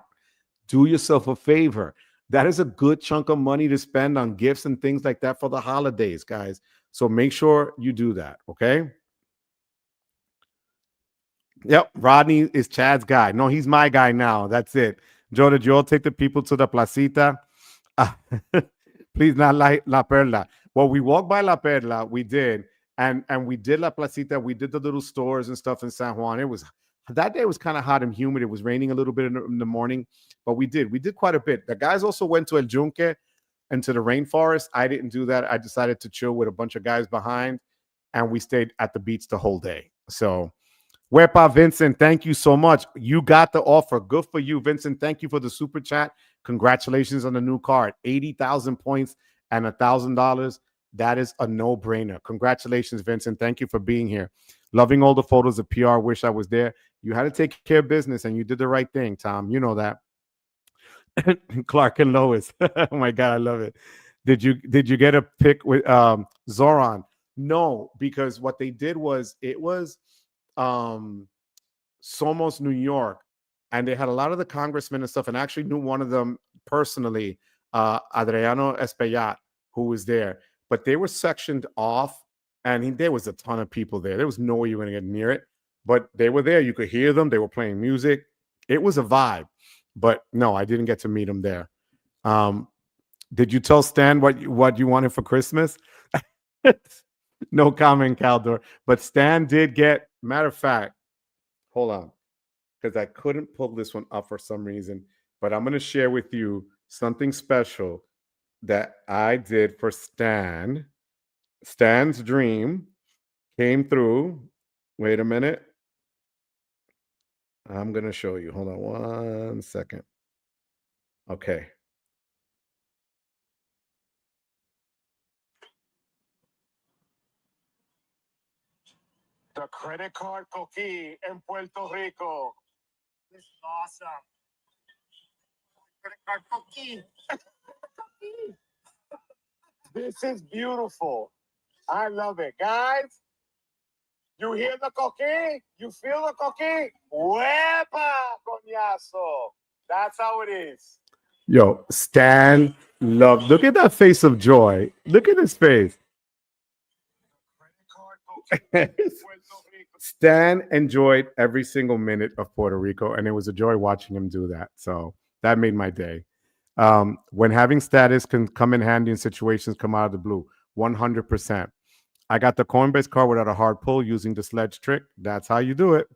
Do yourself a favor. That is a good chunk of money to spend on gifts and things like that for the holidays, guys. So make sure you do that, okay? Yep, Rodney is Chad's guy. No, he's my guy now. That's it. Joe, did you all take the people to the placita? Please, not like La Perla. Well, we walked by La Perla. We did. And we did La Placita. We did the little stores and stuff in San Juan. That day was kind of hot and humid. It was raining a little bit in the morning, but we did quite a bit. The guys also went to El Yunque and to the rainforest. I didn't do that. I decided to chill with a bunch of guys behind, and we stayed at the beach the whole day. So, Wepa Vincent, thank you so much. You got the offer. Good for you, Vincent. Thank you for the super chat. Congratulations on the new card. 80,000 points and $1,000. That is a no-brainer. Congratulations, Vincent. Thank you for being here. Loving all the photos of PR. Wish I was there. You had to take care of business, and you did the right thing, Tom. You know that. Clark and Lois. Oh my God, I love it. Did you get a pic with Zoran? No, because what they did was it was Somos, New York, and they had a lot of the congressmen and stuff, and I actually knew one of them personally, Adriano Espaillat, who was there. But they were sectioned off, and there was a ton of people there. There was no way you were going to get near it, but they were there. You could hear them. They were playing music. It was a vibe. But no, I didn't get to meet him there. Did you tell Stan what you wanted for Christmas? No comment, Caldor. But Stan did get, matter of fact, hold on, because I couldn't pull this one up for some reason. But I'm going to share with you something special that I did for Stan. Stan's dream came through. Wait a minute. I'm going to show you. Hold on 1 second. Okay. The credit card coquí in Puerto Rico. This is awesome. Credit card coquí. This is beautiful. I love it. Guys, You hear the coquín? You feel the coquín? Huepa, coñazo. That's how it is. Yo, Stan love. Look at that face of joy. Look at his face. Stan enjoyed every single minute of Puerto Rico, and it was a joy watching him do that. So that made my day. When having status can come in handy in situations come out of the blue, 100%. I got the Coinbase card without a hard pull using the sledge trick. That's how you do it.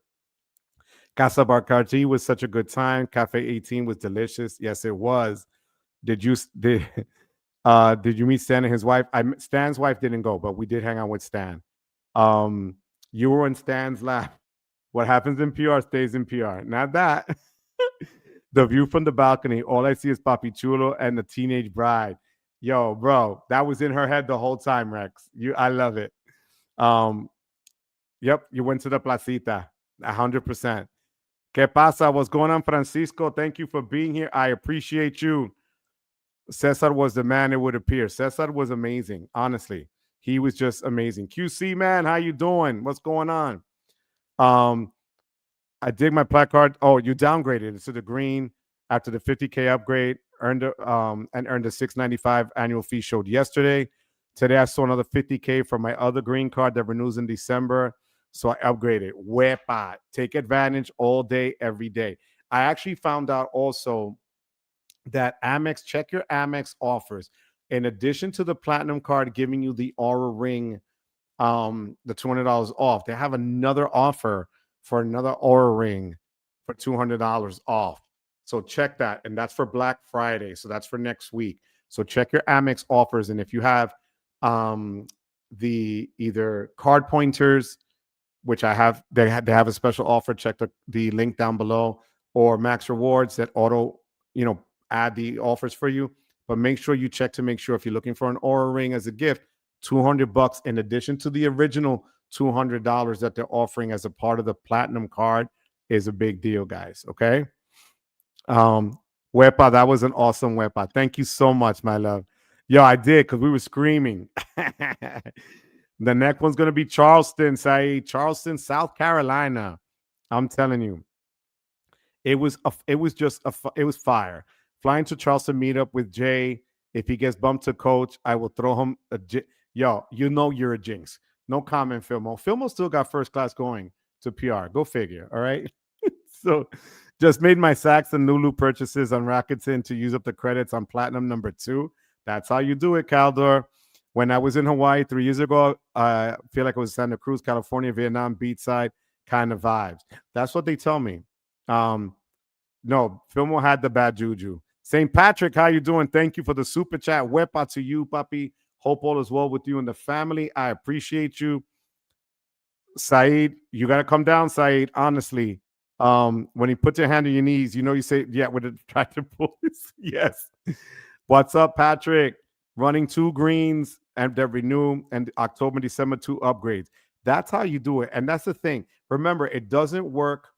Casa Barcardi was such a good time. Cafe 18 was delicious. Yes, it was. Did you did you meet Stan and his wife? Stan's wife didn't go, but we did hang out with Stan. Um, you were in Stan's lap. What happens in PR stays in PR. Not that. The view from the balcony. All I see is Papi Chulo and the teenage bride. Yo, bro, that was in her head the whole time, Rex. I love it. Um, yep, you went to the placita. 100%. ¿Qué pasa? What's going on, Francisco? Thank you for being here. I appreciate you. Cesar was the man, it would appear. Cesar was amazing, honestly. He was just amazing. QC, man, how you doing? What's going on? I dig my placard. Oh, you downgraded it to the green after the 50K upgrade, earned a $695 annual fee showed yesterday. Today, I saw another 50K for my other green card that renews in December. So I upgraded. Wepa. Take advantage all day, every day. I actually found out also that Amex, check your Amex offers. In addition to the platinum card giving you the Aura Ring, the $200 off, they have another offer for another Aura Ring for $200 off. So check that. And that's for Black Friday. So that's for next week. So check your Amex offers. And if you have the either card pointers, which I have, they have a special offer. Check the link down below, or Max Rewards that auto, add the offers for you. But make sure you check to make sure if you're looking for an Aura Ring as a gift, $200 in addition to the original $200 that they're offering as a part of the platinum card is a big deal, guys. Okay. Wepa, that was an awesome Wepa. Thank you so much, my love. Yo, I did because we were screaming. The next one's gonna be Charleston, Charleston, South Carolina. I'm telling you, it was fire. Flying to Charleston, meet up with Jay. If he gets bumped to coach, I will throw him yo, you're a jinx. No comment, Filmo. Filmo still got first class going to PR. Go figure. All right. So just made my Saks and Lulu purchases on Rakuten to use up the credits on Platinum number 2. That's how you do it, Caldor. When I was in Hawaii 3 years ago, I feel like it was Santa Cruz, California, Vietnam, beachside kind of vibes. That's what they tell me. No, Filmo had the bad juju. St. Patrick, how you doing? Thank you for the super chat. Wepa to you, puppy. Hope all is well with you and the family. I appreciate you. Saeed, you got to come down, Saeed, honestly. When you put your hand on your knees, you say, yeah, with a tractor police. Yes. What's up, Patrick? Running 2 greens and that renew, and October, December 2 upgrades. That's how you do it. And that's the thing. Remember, it doesn't work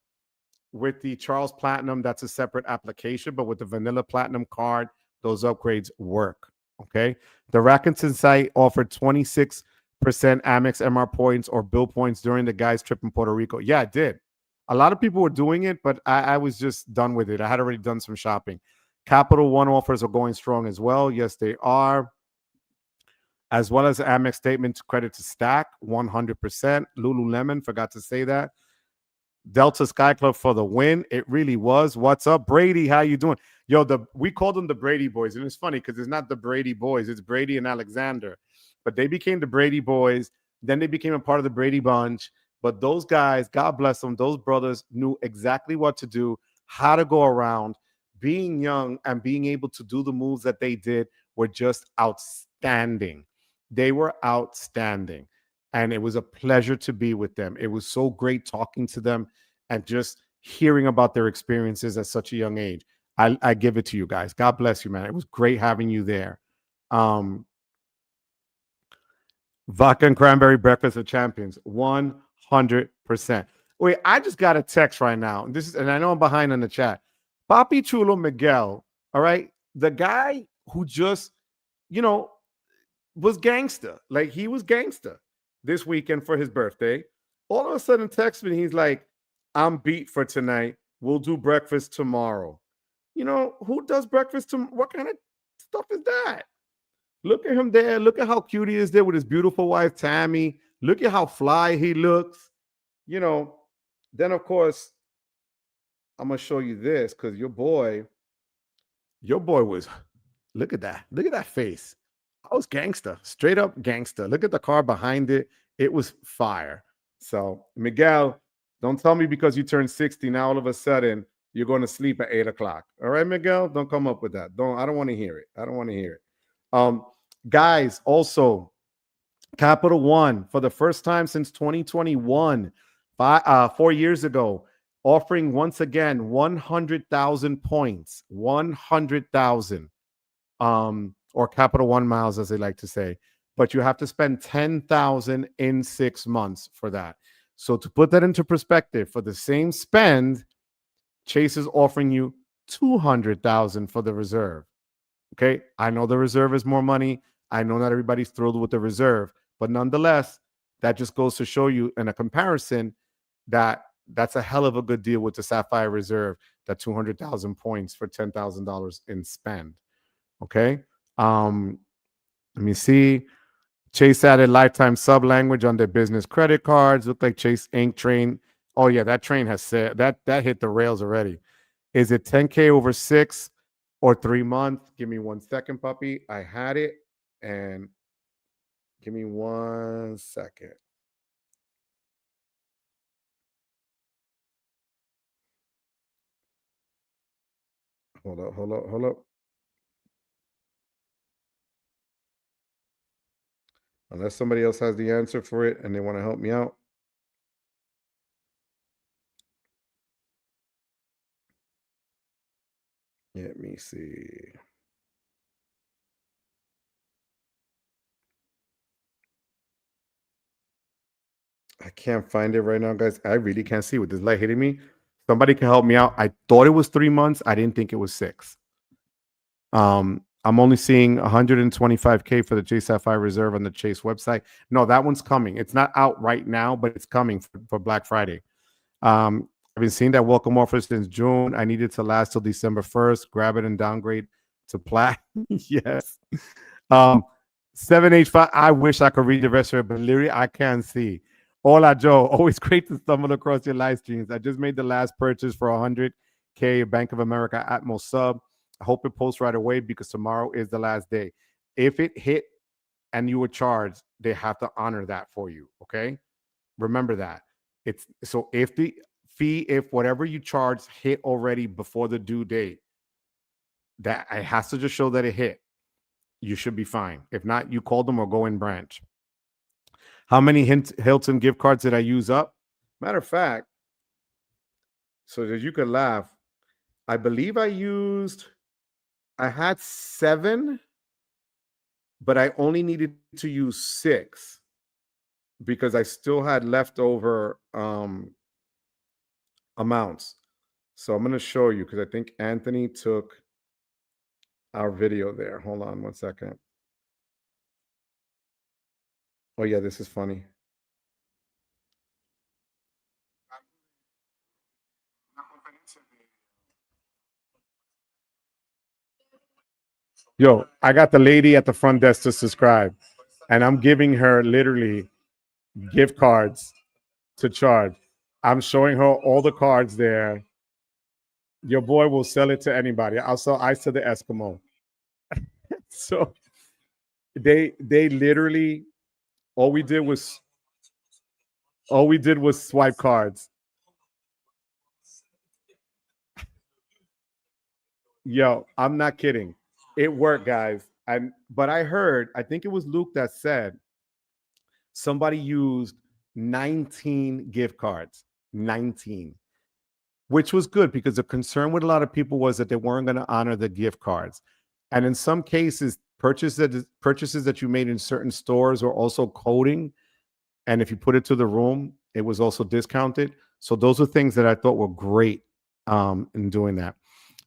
with the Charles Platinum. That's a separate application, but with the Vanilla Platinum card, those upgrades work. Okay. The Rakuten site offered 26% Amex MR points or bill points during the guys' trip in Puerto Rico. Yeah, it did. A lot of people were doing it, but I was just done with it. I had already done some shopping. Capital One offers are going strong as well. Yes, they are. As well as Amex statement credit to Stack, 100%. Lululemon, forgot to say that. Delta Sky Club for the win. It really was. What's up, Brady? How you doing? Yo, we called them the Brady Boys, and it's funny because it's not the Brady Boys. It's Brady and Alexander. But they became the Brady Boys. Then they became a part of the Brady Bunch. But those guys, God bless them, those brothers knew exactly what to do, how to go around. Being young and being able to do the moves that they did were just outstanding. They were outstanding. And it was a pleasure to be with them. It was so great talking to them and just hearing about their experiences at such a young age. I give it to you guys. God bless you, man. It was great having you there. Vodka and cranberry breakfast of champions, 100%. Wait, I just got a text right now. And I know I'm behind on the chat. Papi Chulo Miguel, all right? The guy who just, was gangster. Like, he was gangster this weekend for his birthday. All of a sudden, text me. He's like, I'm beat for tonight. We'll do breakfast tomorrow. You know, who does breakfast tomorrow? What kind of stuff is that? Look at him there. Look at how cute he is there with his beautiful wife, Tammy. Look at how fly he looks. You know, then of course, I'm going to show you this because your boy was, look at that. Look at that face. I was gangster, straight up gangster. Look at the car behind it. It was fire. So, Miguel, don't tell me because you turned 60, now all of a sudden you're going to sleep at 8 o'clock. All right, Miguel? Don't come up with that. I don't want to hear it. I don't want to hear it. Guys, also, Capital One, for the first time since 2021, 4 years ago, offering once again 100,000 points, 100,000, or Capital One miles, as they like to say. But you have to spend 10,000 in 6 months for that. So to put that into perspective, for the same spend, Chase is offering you 200,000 for the reserve. Okay, I know the reserve is more money. I know not everybody's thrilled with the reserve, but nonetheless, that just goes to show you in a comparison that that's a hell of a good deal with the Sapphire Reserve, that 200,000 points for $10,000 in spend. Okay, let me see. Chase added lifetime sub language on their business credit cards. Look like Chase Ink train. Oh yeah, that train has said that hit the rails already. Is it 10K over 6 or 3 months? Give me 1 second, puppy. I had it, and give me 1 second. Hold up. Unless somebody else has the answer for it and they want to help me out. Let me see. I can't find it right now, guys. I really can't see with this light hitting me. Somebody can help me out. I thought it was 3 months. I didn't think it was 6. I'm only seeing 125K for the Chase Sapphire Reserve on the Chase website. No, that one's coming. It's not out right now, but it's coming for Black Friday. I've been seeing that welcome offer since June. I need it to last till December 1st. Grab it and downgrade to plat. Yes. 7H5. I wish I could read the rest of it, but literally I can't see. Hola, Joe. Always great to stumble across your live streams. I just made the last purchase for 100K Bank of America Atmos sub. I hope it posts right away because tomorrow is the last day. If it hit and you were charged, they have to honor that for you. Okay. Remember that. It's so if the fee, if whatever you charge hit already before the due date, that it has to just show that it hit. You should be fine. If not, you call them or go in branch. How many Hilton gift cards did I use up? Matter of fact, so that you could laugh, I believe I had 7, but I only needed to use 6 because I still had leftover amounts. So I'm going to show you because I think Anthony took our video there. Hold on 1 second. Oh yeah, this is funny. Yo, I got the lady at the front desk to subscribe, and I'm giving her literally gift cards to charge. I'm showing her all the cards there. Your boy will sell it to anybody. I'll sell ice to the Eskimo. So they literally all we did was swipe cards. Yo, I'm not kidding. It worked, guys. But I think it was Luke that said somebody used 19 gift cards. 19. Which was good because the concern with a lot of people was that they weren't going to honor the gift cards. And in some cases, purchases that you made in certain stores were also coding. And if you put it to the room, it was also discounted. So those are things that I thought were great in doing that.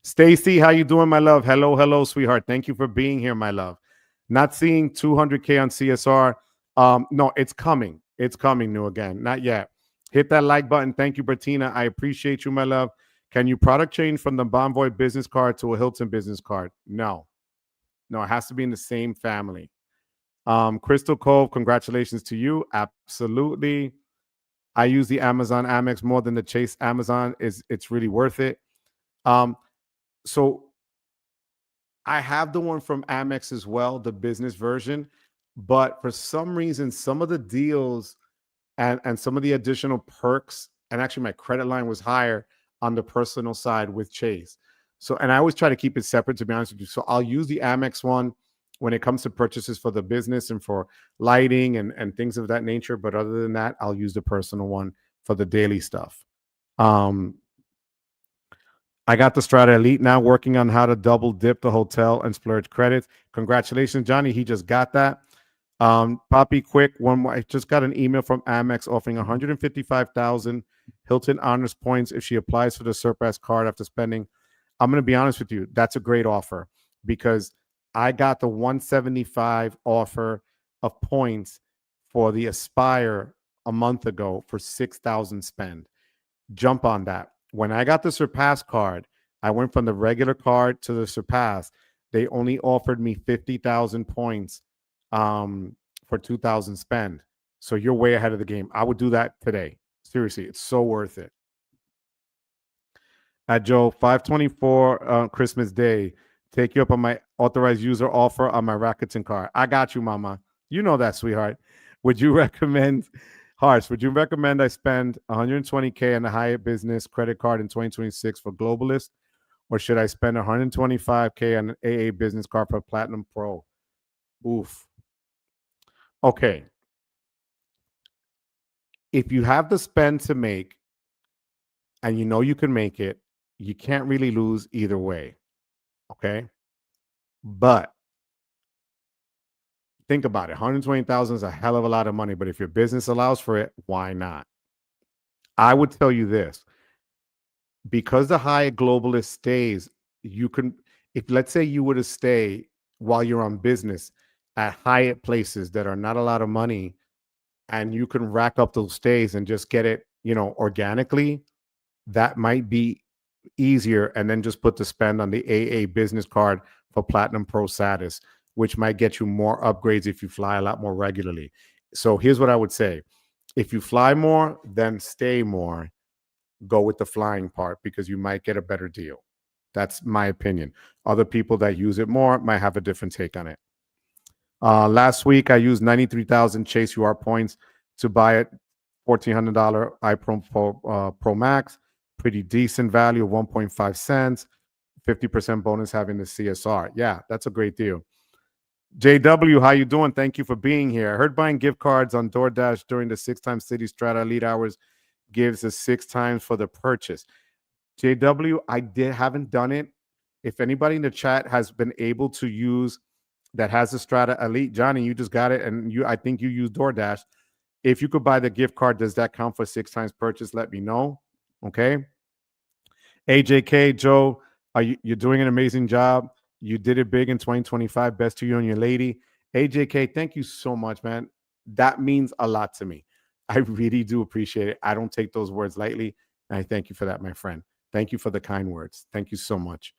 Stacy, how you doing, my love? Hello, sweetheart. Thank you for being here, my love. Not seeing 200K on CSR. No, it's coming. It's coming, new again. Not yet. Hit that like button. Thank you, Bertina. I appreciate you, my love. Can you product change from the Bonvoy business card to a Hilton business card? No. No, it has to be in the same family. Crystal Cove, congratulations to you. Absolutely. I use the Amazon Amex more than the Chase Amazon. It's really worth it. So I have the one from Amex as well, the business version. But for some reason, some of the deals and some of the additional perks, and actually my credit line was higher on the personal side with Chase. So, and I always try to keep it separate, to be honest with you. So I'll use the Amex one when it comes to purchases for the business and for lighting and things of that nature. But other than that, I'll use the personal one for the daily stuff. I got the Strata Elite now, working on how to double dip the hotel and splurge credits. Congratulations, Johnny. He just got that. Poppy, quick one more. I just got an email from Amex offering 155,000 Hilton Honors points if she applies for the Surpass card after spending. I'm going to be honest with you. That's a great offer because I got the 175 offer of points for the Aspire a month ago for 6,000 spend. Jump on that. When I got the Surpass card, I went from the regular card to the Surpass. They only offered me 50,000 points for 2,000 spend. So you're way ahead of the game. I would do that today. Seriously, it's so worth it. At Joe, 524 Christmas Day. Take you up on my authorized user offer on my Rakuten card. I got you, mama. You know that, sweetheart. Would you recommend, Harsh, would you recommend I spend 120K on a Hyatt Business credit card in 2026 for Globalist? Or should I spend 125K on an AA Business card for Platinum Pro? Oof. Okay. If you have the spend to make and you know you can make it, you can't really lose either way. Okay. But think about it. 120,000 is a hell of a lot of money. But if your business allows for it, why not? I would tell you this. Because the Hyatt Globalist stays, you can, if let's say you were to stay while you're on business at Hyatt places that are not a lot of money, and you can rack up those stays and just get it, organically, that might be easier. And then just put the spend on the AA business card for Platinum Pro status, which might get you more upgrades if you fly a lot more regularly. So here's what I would say. If you fly more, then stay more. Go with the flying part because you might get a better deal. That's my opinion. Other people that use it more might have a different take on it. Last week, I used 93,000 Chase UR points to buy a $1,400 iPro Pro Max. Pretty decent value of 1.5 cents. 50% bonus having the CSR. Yeah, that's a great deal. JW, how you doing? Thank you for being here. I heard buying gift cards on DoorDash during the 6x City Strata Elite Hours gives us 6 times for the purchase. JW, haven't done it. If anybody in the chat has been able to use that has the Strata Elite, Johnny, you just got it, and I think you use DoorDash. If you could buy the gift card, does that count for 6 times purchase? Let me know. Okay. AJK, Joe, you're doing an amazing job. You did it big in 2025. Best to you and your lady. AJK, thank you so much, man. That means a lot to me. I really do appreciate it. I don't take those words lightly. And I thank you for that, my friend. Thank you for the kind words. Thank you so much.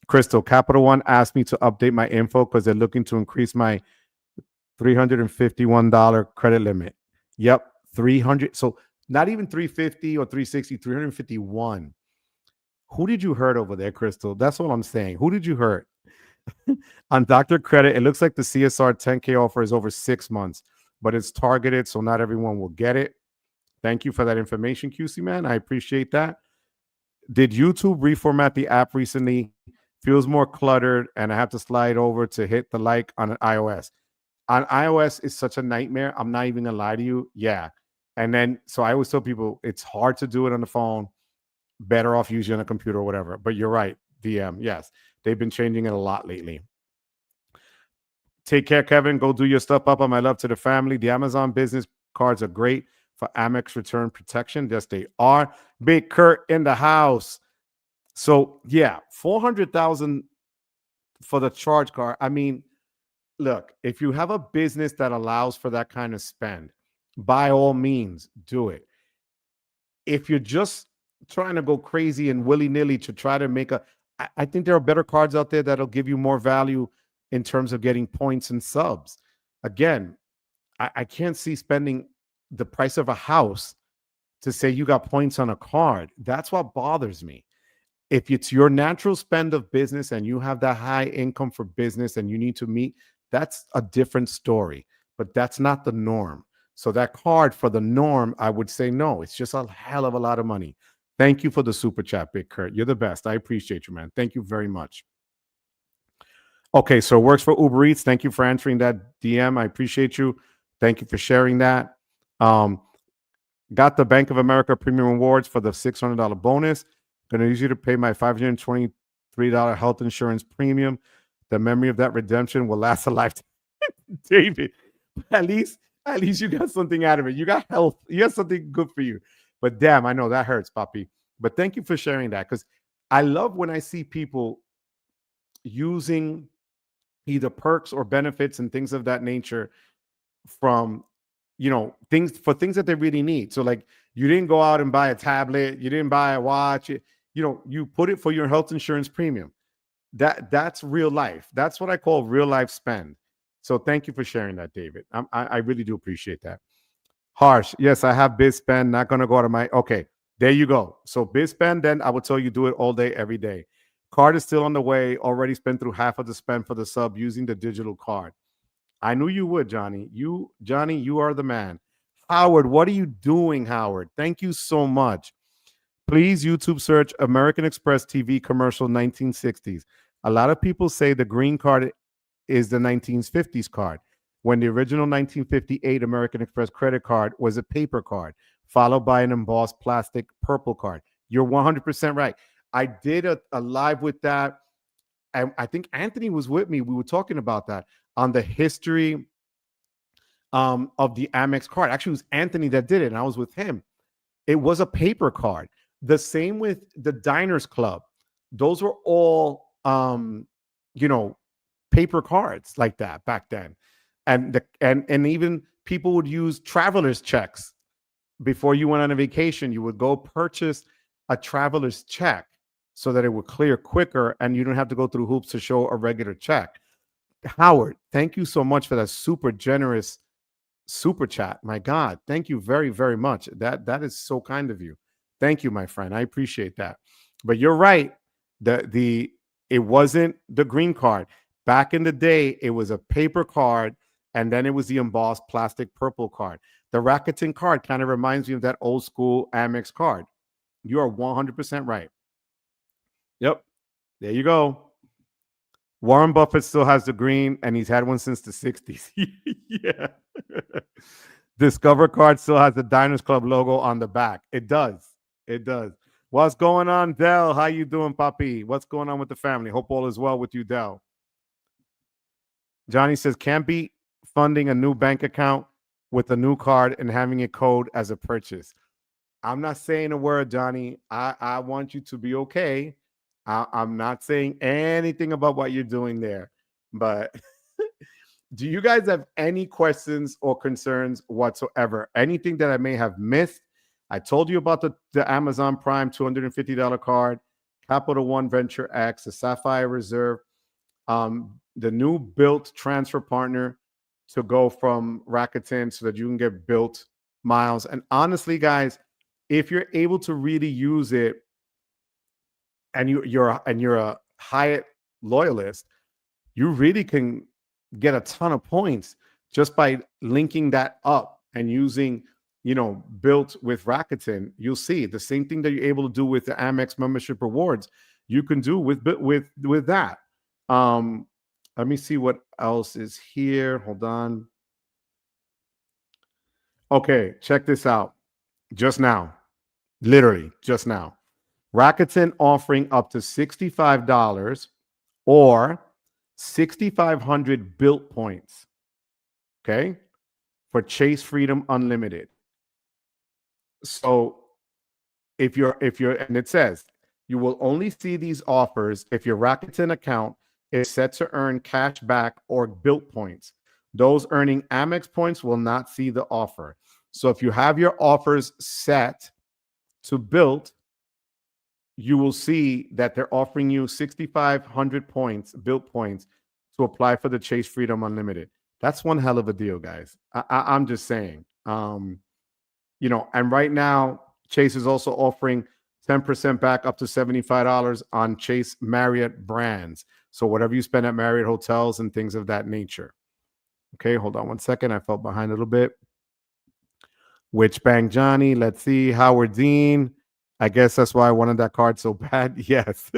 Crystal, Capital One asked me to update my info because they're looking to increase my $351 credit limit. Yep, 300. So not even 350 or 360, 351. Who did you hurt over there, Crystal? That's what I'm saying. Who did you hurt? On Dr. Credit, it looks like the CSR 10K offer is over 6 months, but it's targeted, so not everyone will get it. Thank you for that information, QC man. I appreciate that. Did YouTube reformat the app recently? Feels more cluttered, and I have to slide over to hit the like on an iOS. On iOS, it's such a nightmare. I'm not even gonna lie to you. Yeah. And then, so I always tell people it's hard to do it on the phone. Better off using on a computer or whatever. But you're right, DM. Yes, they've been changing it a lot lately. Take care, Kevin. Go do your stuff up on my love to the family. The Amazon business cards are great for Amex return protection. Yes, they are. Big Kurt in the house. So yeah, 400,000 for the charge card. I mean, look, if you have a business that allows for that kind of spend, by all means, do it. If you're just trying to go crazy and willy-nilly to try to make I think there are better cards out there that'll give you more value in terms of getting points and subs. Again, I can't see spending the price of a house to say you got points on a card. That's what bothers me. If it's your natural spend of business and you have that high income for business and you need to meet, that's a different story. But that's not the norm. So that card for the norm, I would say no. It's just a hell of a lot of money. Thank you for the super chat, Big Kurt. You're the best. I appreciate you, man. Thank you very much. Okay, so it works for Uber Eats. Thank you for answering that DM. I appreciate you. Thank you for sharing that. Got the Bank of America Premium Rewards for the $600 bonus. Going to use you to pay my $523 health insurance premium. The memory of that redemption will last a lifetime. David, at least you got something out of it. You got health. You got something good for you. But damn, I know that hurts, Papi. But thank you for sharing that, because I love when I see people using either perks or benefits and things of that nature from things that they really need. So like, you didn't go out and buy a tablet, you didn't buy a watch, you put it for your health insurance premium. That's real life. That's what I call real life spend. So thank you for sharing that, David. I really do appreciate that. Harsh, yes, I have BizSpend. Not gonna go out of my. Okay, there you go. So BizSpend, then I would tell you do it all day, every day. Card is still on the way. Already spent through half of the spend for the sub using the digital card. I knew you would, Johnny. Johnny, you are the man. Howard, what are you doing, Howard? Thank you so much. Please YouTube search American Express TV commercial 1960s. A lot of people say the green card is the 1950s card, when the original 1958 American Express credit card was a paper card, followed by an embossed plastic purple card. You're 100% right. I did a live with that. I think Anthony was with me. We were talking about that on the history of the Amex card. Actually, it was Anthony that did it, and I was with him. It was a paper card. The same with the Diners Club. Those were all, paper cards like that back then. And even people would use traveler's checks. Before you went on a vacation, you would go purchase a traveler's check so that it would clear quicker and you don't have to go through hoops to show a regular check. Howard, thank you so much for that super generous super chat. My God, thank you very, very much. That is so kind of you. Thank you, my friend. I appreciate that. But you're right. It wasn't the green card. Back in the day, it was a paper card, and then it was the embossed plastic purple card. The Rakuten card kind of reminds me of that old school Amex card. You are 100% right. Yep. There you go. Warren Buffett still has the green, and he's had one since the 60s. Yeah. Discover card still has the Diners Club logo on the back. It does. It does. What's going on, Dell? How you doing, Papi? What's going on with the family? Hope all is well with you, Dell. Johnny says, can't be funding a new bank account with a new card and having it code as a purchase. I'm not saying a word, Johnny. I want you to be okay. I'm not saying anything about what you're doing there. But do you guys have any questions or concerns whatsoever? Anything that I may have missed? I told you about the Amazon Prime $250 card, Capital One Venture X, the Sapphire Reserve, the new built transfer partner to go from Rakuten so that you can get built miles. And honestly, guys, if you're able to really use it and you're a Hyatt loyalist, you really can get a ton of points just by linking that up and using, built with Rakuten. You'll see the same thing that you're able to do with the Amex membership rewards, you can do with that. Let me see what else is here. Hold on. Okay, check this out. Just now, literally just now, Rakuten offering up to $65 or 6,500 built points. Okay, for Chase Freedom Unlimited. So if you're, and it says you will only see these offers if your Rakuten account is set to earn cash back or built points. Those earning Amex points will not see the offer. So if you have your offers set to build, you will see that they're offering you 6,500 points, built points, to apply for the Chase Freedom Unlimited. That's one hell of a deal, guys. I'm just saying. And right now, Chase is also offering 10% back up to $75 on Chase Marriott brands. So whatever you spend at Marriott hotels and things of that nature. Okay, hold on one second. I fell behind a little bit. Which Bang Johnny? Let's see. Howard Dean. I guess that's why I wanted that card so bad. Yes.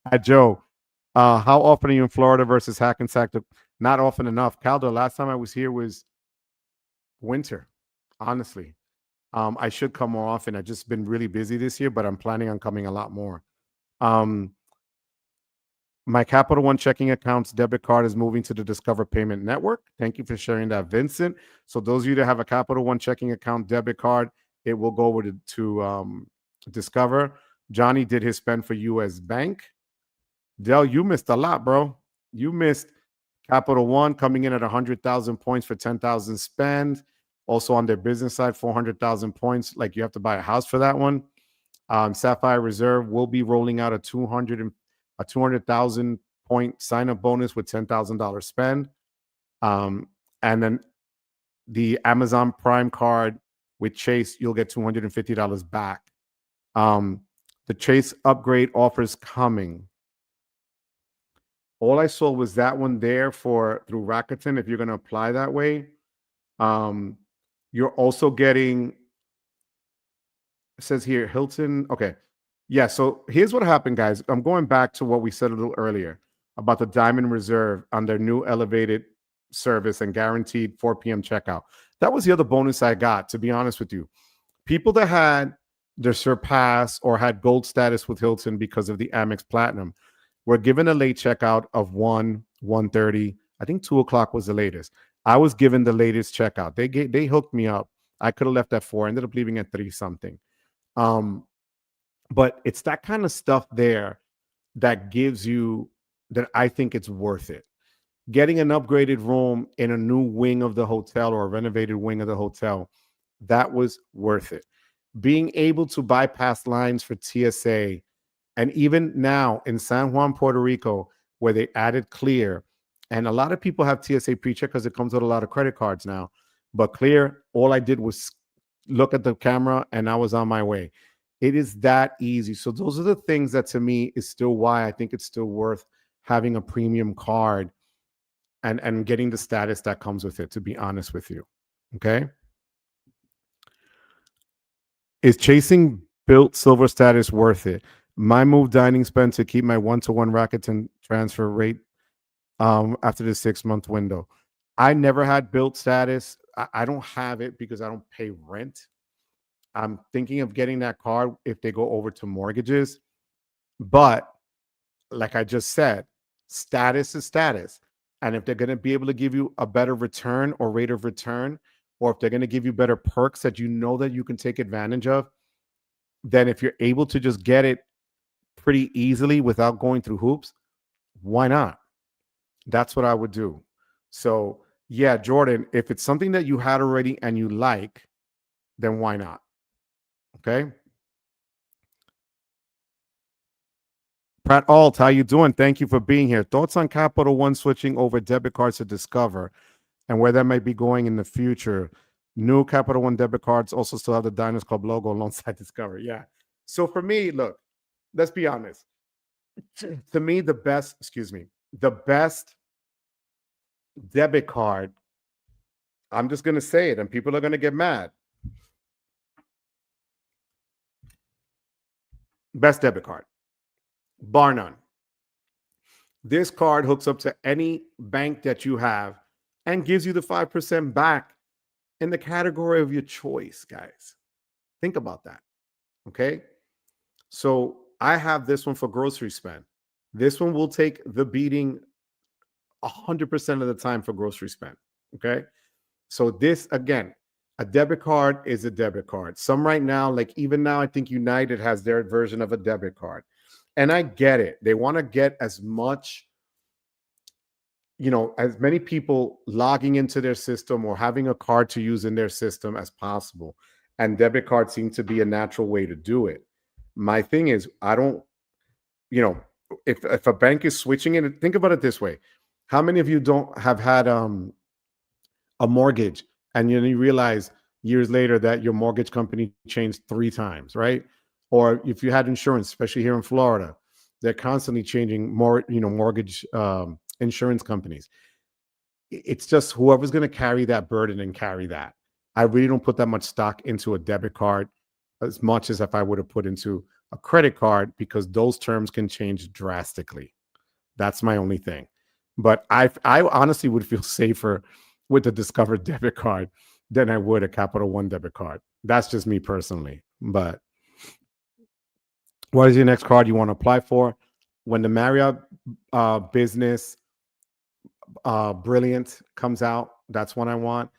At Joe. How often are you in Florida versus Hackensack? Not often enough. Caldo, last time I was here was winter, honestly. I should come more often. I've just been really busy this year, but I'm planning on coming a lot more. My Capital One checking account's debit card is moving to the Discover Payment Network. Thank you for sharing that, Vincent. So those of you that have a Capital One checking account debit card, it will go over to Discover. Johnny did his spend for U.S. Bank. Del, you missed a lot, bro. You missed Capital One coming in at 100,000 points for 10,000 spend. Also on their business side, 400,000 points. Like you have to buy a house for that one. Sapphire Reserve will be rolling out a 200,000 point sign up bonus with $10,000 spend. And then the Amazon Prime card with Chase, you'll get $250 back. The Chase upgrade offers coming. All I saw was that one there through Rakuten. If you're going to apply that way, you're also getting, it says here, Hilton. Okay. Yeah. So here's what happened, guys. I'm going back to what we said a little earlier about the Diamond Reserve on their new elevated service and guaranteed 4 p.m. checkout. That was the other bonus I got, to be honest with you. People that had their Surpass or had gold status with Hilton because of the Amex Platinum were given a late checkout of 1:30. I think 2 o'clock was the latest. I was given the latest checkout. They hooked me up. I could have left at 4. I ended up leaving at 3 something. But it's that kind of stuff there that gives you that I think it's worth it. Getting an upgraded room in a new wing of the hotel or a renovated wing of the hotel, that was worth it. Being able to bypass lines for TSA, and even now in San Juan, Puerto Rico, where they added Clear, and a lot of people have TSA pre-check because it comes with a lot of credit cards now. But Clear, all I did was look at the camera and I was on my way. It is that easy. So those are the things that to me is still why I think it's still worth having a premium card and getting the status that comes with it, to be honest with you. Okay. Is chasing built silver status worth it? My move dining spend to keep my 1-to-1 Rakuten transfer rate after the 6-month window. I never had built status. I don't have it because I don't pay rent. I'm thinking of getting that card if they go over to mortgages. But like I just said, status is status. And if they're going to be able to give you a better return or rate of return, or if they're going to give you better perks that you know that you can take advantage of, then if you're able to just get it pretty easily without going through hoops, why not? That's what I would do. So yeah, Jordan, if it's something that you had already and you like, then why not? Okay. Pratt Alt, how you doing? Thank you for being here. Thoughts on Capital One switching over debit cards to Discover and where that might be going in the future? New Capital One debit cards also still have the Diners Club logo alongside Discover. Yeah. So for me, look, let's be honest. To me, the best debit card, I'm just going to say it and people are going to get mad. Best debit card, bar none. This card hooks up to any bank that you have and gives you the 5% back in the category of your choice, guys. Think about that. Okay. So I have this one for grocery spend. This one will take the beating 100% of the time for grocery spend. Okay. So this, again, a debit card is a debit card. Some right now, like even now, I think United has their version of a debit card. And I get it. They want to get as much as many people logging into their system or having a card to use in their system as possible. And debit cards seem to be a natural way to do it. My thing is, I don't, you know, if a bank is switching it, think about it this way. How many of you don't have had a mortgage and you realize years later that your mortgage company changed 3 times, right? Or if you had insurance, especially here in Florida, they're constantly changing mortgage insurance companies. It's just whoever's going to carry that burden and carry that. I really don't put that much stock into a debit card as much as if I would have put into a credit card, because those terms can change drastically. That's my only thing. But I honestly would feel safer with the Discover debit card than I would a Capital One debit card. That's just me personally. But what is your next card you want to apply for? When the Marriott business Brilliant comes out, that's one I want.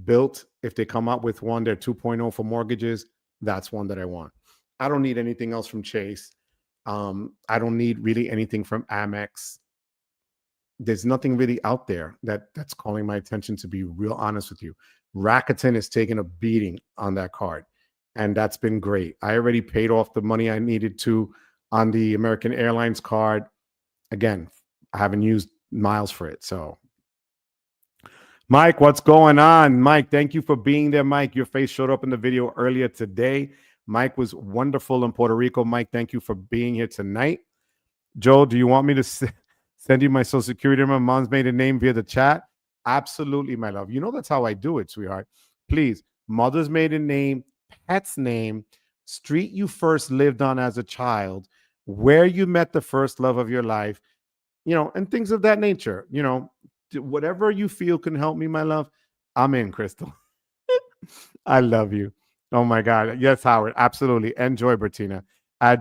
Built, if they come up with one, they're 2.0 for mortgages, that's one that I want. I don't need anything else from Chase. I don't need really anything from Amex. There's nothing really out there that's calling my attention, to be real honest with you. Rakuten is taking a beating on that card, and that's been great. I already paid off the money I needed to on the American Airlines card. Again, I haven't used miles for it. So, Mike, what's going on? Mike, thank you for being there, Mike. Your face showed up in the video earlier today. Mike was wonderful in Puerto Rico. Mike, thank you for being here tonight. Joe, do you want me to send you my social security number, mom's maiden name via the chat? Absolutely, my love. You know that's how I do it, sweetheart. Please, mother's maiden name, pet's name, street you first lived on as a child, where you met the first love of your life, and things of that nature. Whatever you feel can help me, my love, I'm in, Crystal. I love you. Oh my God. Yes, Howard. Absolutely. Enjoy, Bertina.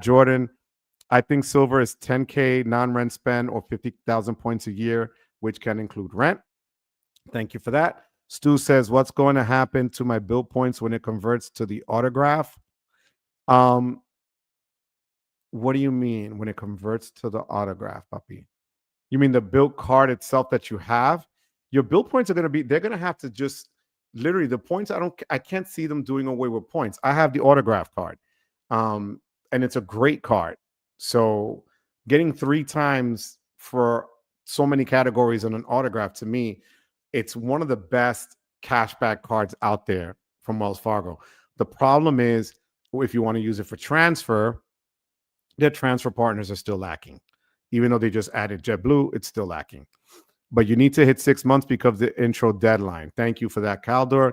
Jordan, I think silver is 10K non-rent spend or 50,000 points a year, which can include rent. Thank you for that. Stu says, what's going to happen to my bill points when it converts to the autograph? What do you mean when it converts to the autograph, puppy? You mean the bill card itself that you have? Your bill points are going to be, they're going to have to just literally the points. I can't see them doing away with points. I have the autograph card. And it's a great card. So getting 3 times for so many categories on an autograph, to me, it's one of the best cashback cards out there from Wells Fargo. The problem is, if you want to use it for transfer, their transfer partners are still lacking. Even though they just added JetBlue, it's still lacking. But you need to hit 6 months because of the intro deadline. Thank you for that, Caldor.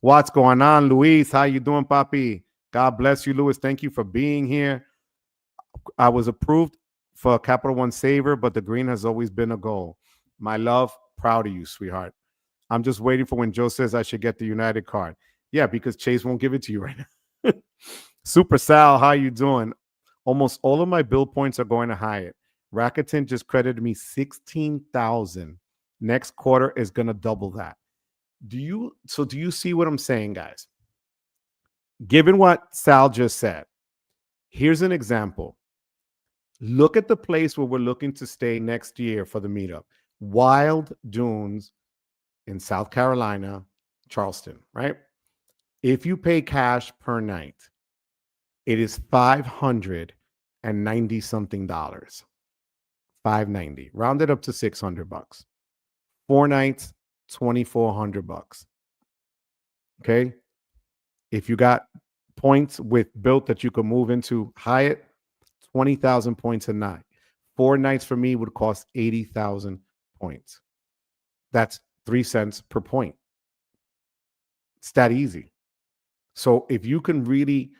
What's going on, Luis? How you doing, papi? God bless you, Luis. Thank you for being here. I was approved for Capital One Saver, but the green has always been a goal. My love, proud of you, sweetheart. I'm just waiting for when Joe says I should get the United card. Yeah, because Chase won't give it to you right now. Super Sal, how you doing? Almost all of my bill points are going to Hyatt. Rakuten just credited me $16,000. Next quarter is going to double that. Do you see what I'm saying, guys? Given what Sal just said, here's an example. Look at the place where we're looking to stay next year for the meetup. Wild Dunes in South Carolina, Charleston, right? If you pay cash per night, it is $590 something. $590, rounded up to $600. 4 nights, $2,400. Okay. If you got points with Built that you could move into Hyatt, 20,000 points a night. 4 nights for me would cost 80,000 points. That's 3 cents per point. It's that easy. So if you can really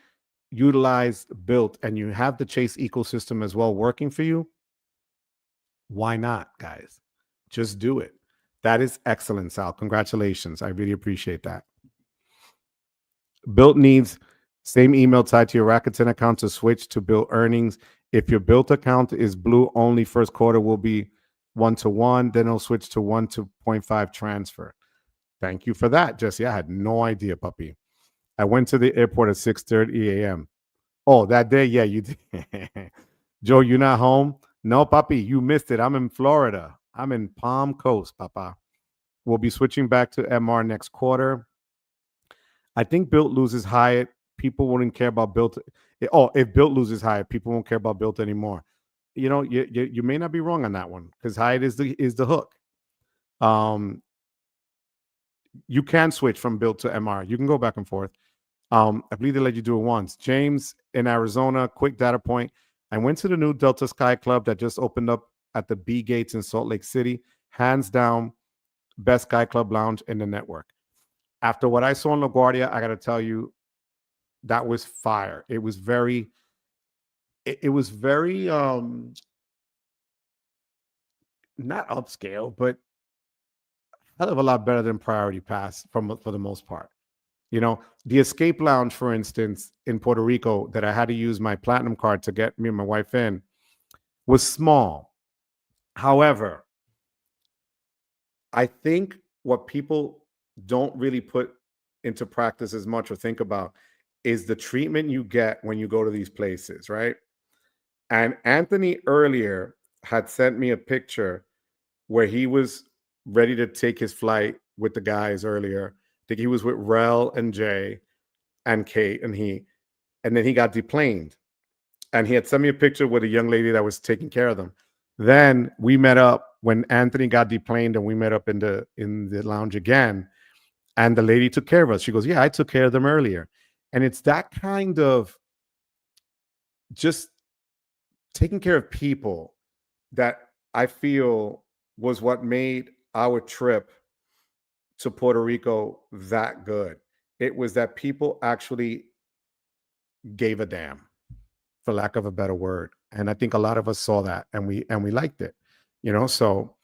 utilize Built and you have the Chase ecosystem as well working for you, why not, guys? Just do it. That is excellent, Sal. Congratulations. I really appreciate that. Built needs same email tied to your Rakuten account to switch to Built earnings. If your Built account is blue only, first quarter will be 1-to-1. Then it'll switch to 1-to-0.5 transfer. Thank you for that, Jesse. I had no idea, puppy. I went to the airport at 6:30 a.m. Oh, that day? Yeah, you did. Joe, you're not home? No, puppy, you missed it. I'm in Florida. I'm in Palm Coast, Papa. We'll be switching back to MR next quarter. I think Built loses Hyatt. People wouldn't care about Built. Oh, if Built loses Hyatt, people won't care about Built anymore. You may not be wrong on that one because Hyatt is the hook. You can switch from Built to MR. You can go back and forth. I believe they let you do it once. James in Arizona, quick data point. I went to the new Delta Sky Club that just opened up at the B Gates in Salt Lake City. Hands down, best Sky Club lounge in the network. After what I saw in LaGuardia, I got to tell you, that was fire. It was very not upscale, but hell of a lot better than Priority Pass for the most part. The Escape Lounge, for instance, in Puerto Rico, that I had to use my platinum card to get me and my wife in, was small. However, I think what people don't really put into practice as much or think about is the treatment you get when you go to these places, right? And Anthony earlier had sent me a picture where he was ready to take his flight with the guys earlier. I think he was with Rel and Jay and Kate and then he got deplaned. And he had sent me a picture with a young lady that was taking care of them. Then we met up when Anthony got deplaned, and we met up in the lounge again. And the lady took care of us. She goes, "Yeah, I took care of them earlier." And it's that kind of just taking care of people that I feel was what made our trip to Puerto Rico that good. It was that people actually gave a damn, for lack of a better word. And I think a lot of us saw that and we liked it, so,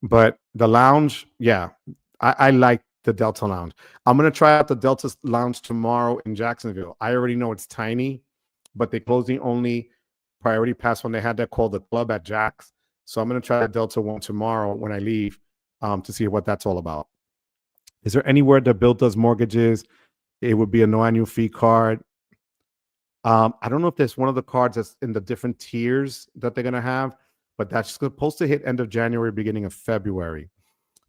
but the lounge, yeah, I like the Delta Lounge. I'm going to try out the Delta Lounge tomorrow in Jacksonville. I already know it's tiny, but they closed the only Priority Pass when they had that called the Club at Jax. So I'm going to try the Delta one tomorrow when I leave to see what that's all about. Is there anywhere that Built does mortgages? It would be a no annual fee card. I don't know if there's one of the cards that's in the different tiers that they're going to have, but that's supposed to hit end of January, beginning of February.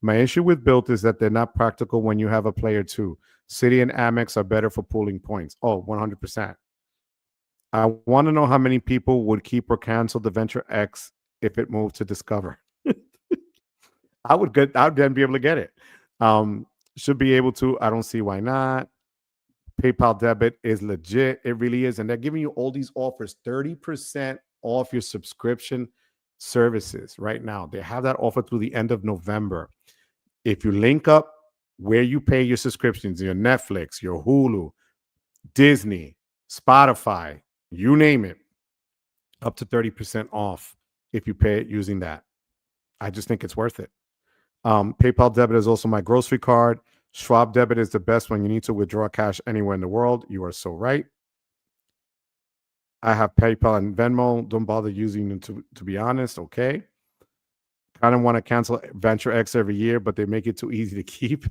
My issue with Built is that they're not practical when you have a player too. Citi and Amex are better for pooling points. Oh, 100%. I want to know how many people would keep or cancel the Venture X if it moved to Discover. I'd then be able to get it. Should be able to. I don't see why not. PayPal debit is legit. It really is. And they're giving you all these offers, 30% off your subscription services right now. They have that offer through the end of November. If you link up where you pay your subscriptions, your Netflix, your Hulu, Disney, Spotify, you name it, up to 30% off if you pay it using that. I just think it's worth it. PayPal debit is also my grocery card. Schwab debit is the best when you need to withdraw cash anywhere in the world. You are so right. I have PayPal and Venmo. Don't bother using them to be honest. Okay. Kind of want to cancel Venture X every year, but they make it too easy to keep.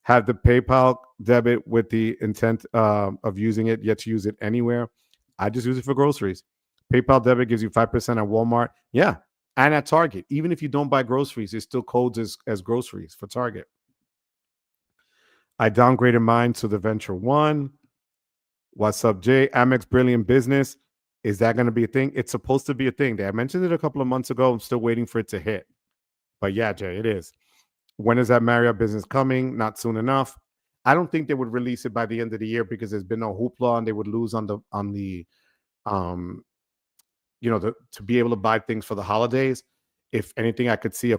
Have the PayPal debit with the intent of using it, yet to use it anywhere. I just use it for groceries. PayPal debit gives you 5% at Walmart. Yeah. And at Target. Even if you don't buy groceries, it still codes as groceries for Target. I downgraded mine to the Venture One. What's up, Jay? Amex Brilliant Business. Is that going to be a thing? It's supposed to be a thing. I mentioned it a couple of months ago. I'm still waiting for it to hit. But yeah, Jay, it is. When is that Marriott business coming? Not soon enough. I don't think they would release it by the end of the year because there's been no hoopla and they would lose on the to be able to buy things for the holidays. If anything, I could see a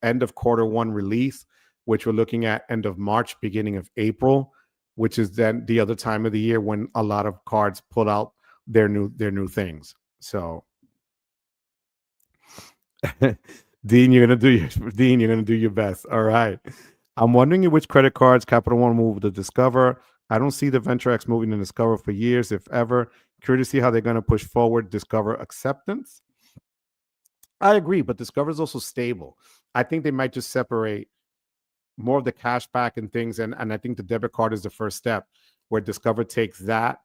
end of quarter one release, which we're looking at end of March, beginning of April, which is then the other time of the year when a lot of cards pull out their new things. So Dean, you're gonna do your best. All right. I'm wondering in which credit cards Capital One moved to Discover. I don't see the Venture X moving to Discover for years, if ever. Curious to see how they're going to push forward Discover acceptance. I agree, but Discover is also stable. I think they might just separate more of the cash back and things, and I think the debit card is the first step where Discover takes that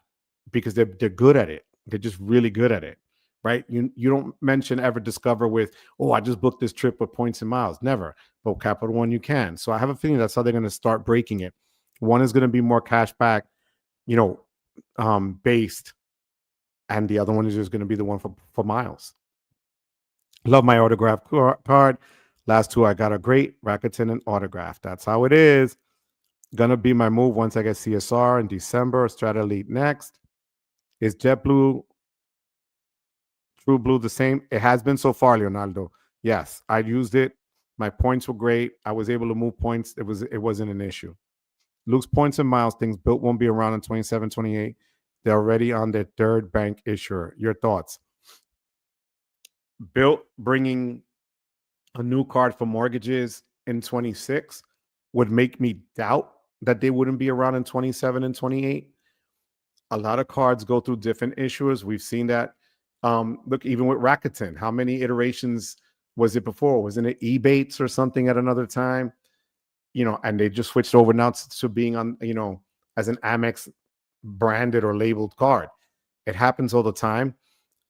because they're good at it. They're just really good at it. right? You don't mention ever Discover with, oh, I just booked this trip with points and miles. Never. But Capital One, you can. So I have a feeling that's how they're going to start breaking it. One is going to be more cash back, you know, based, and the other one is just going to be the one for miles. Love my autograph card. Last two, I got a great Rakuten and autograph. That's how it is. Gonna be my move once I get CSR in December. Strata Elite next. Is JetBlue, True Blue the same? It has been so far, Leonardo. Yes, I used it. My points were great. I was able to move points. It wasn't an issue. Luke's points and miles things built won't be around in 27, 28. They're already on their third bank issuer. Your thoughts? Built bringing a new card for mortgages in 26 would make me doubt that they wouldn't be around in 27 and 28. A lot of cards go through different issuers. We've seen that. Look, even with Rakuten, how many iterations was it before? Wasn't it Ebates or something at another time? You know, and they just switched over now to being on, you know, as an Amex branded or labeled card. It happens all the time.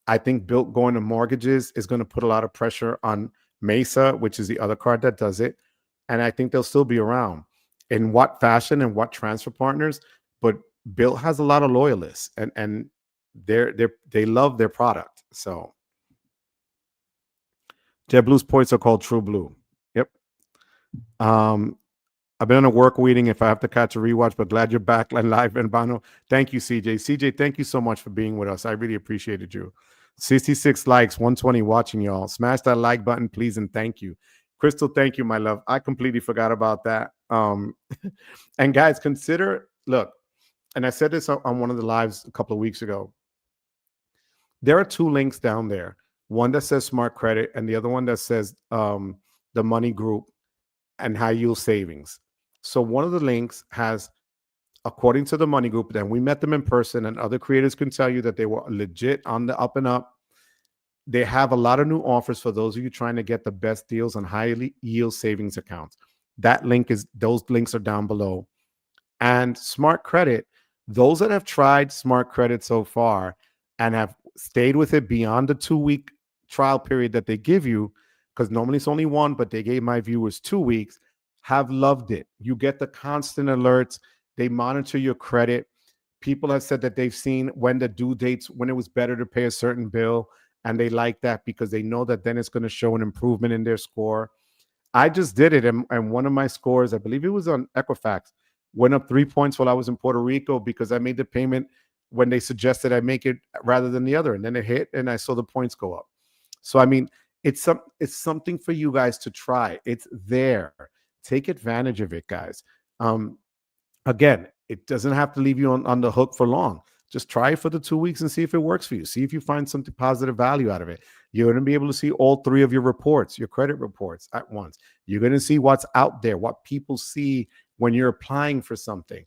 I think Built going to mortgages is going to put a lot of pressure on Mesa, which is the other card that does it. And I think they'll still be around. In what fashion and what transfer partners? But Built has a lot of loyalists, and they love their product. So JetBlue's points are called True Blue. Yep. I've been on a work meeting if I have to catch a rewatch, but glad you're back and live and Bano. Thank you, CJ. CJ, thank you so much for being with us. I really appreciated you. 66 likes, 120 watching, y'all. Smash that like button, please, and thank you. Crystal, thank you, my love. I completely forgot about that. And guys, consider, look, and I said this on one of the lives a couple of weeks ago. There are two links down there. One that says Smart Credit and the other one that says the Money Group and High Yield Savings. So one of the links has, according to the Money Group, and we met them in person, and other creators can tell you that they were legit on the up and up. They have a lot of new offers for those of you trying to get the best deals on high yield savings accounts. Those links are down below. And Smart Credit, those that have tried Smart Credit so far and have stayed with it beyond the 2-week trial period that they give you, because normally it's only one, but they gave my viewers 2 weeks, have loved it. You get the constant alerts. They monitor your credit. People have said that they've seen when the due dates, when it was better to pay a certain bill, and they like that because they know that then it's going to show an improvement in their score. I just did it, and one of my scores, I believe it was on Equifax, went up 3 points while I was in Puerto Rico because I made the payment when they suggested I make it rather than the other, and then it hit, and I saw the points go up. So, I mean, it's something for you guys to try. It's there. Take advantage of it, guys. Again, it doesn't have to leave you on the hook for long. Just try it for the 2 weeks and see if it works for you. See if you find something positive value out of it. You're going to be able to see all 3 of your reports, your credit reports at once. You're going to see what's out there, what people see when you're applying for something.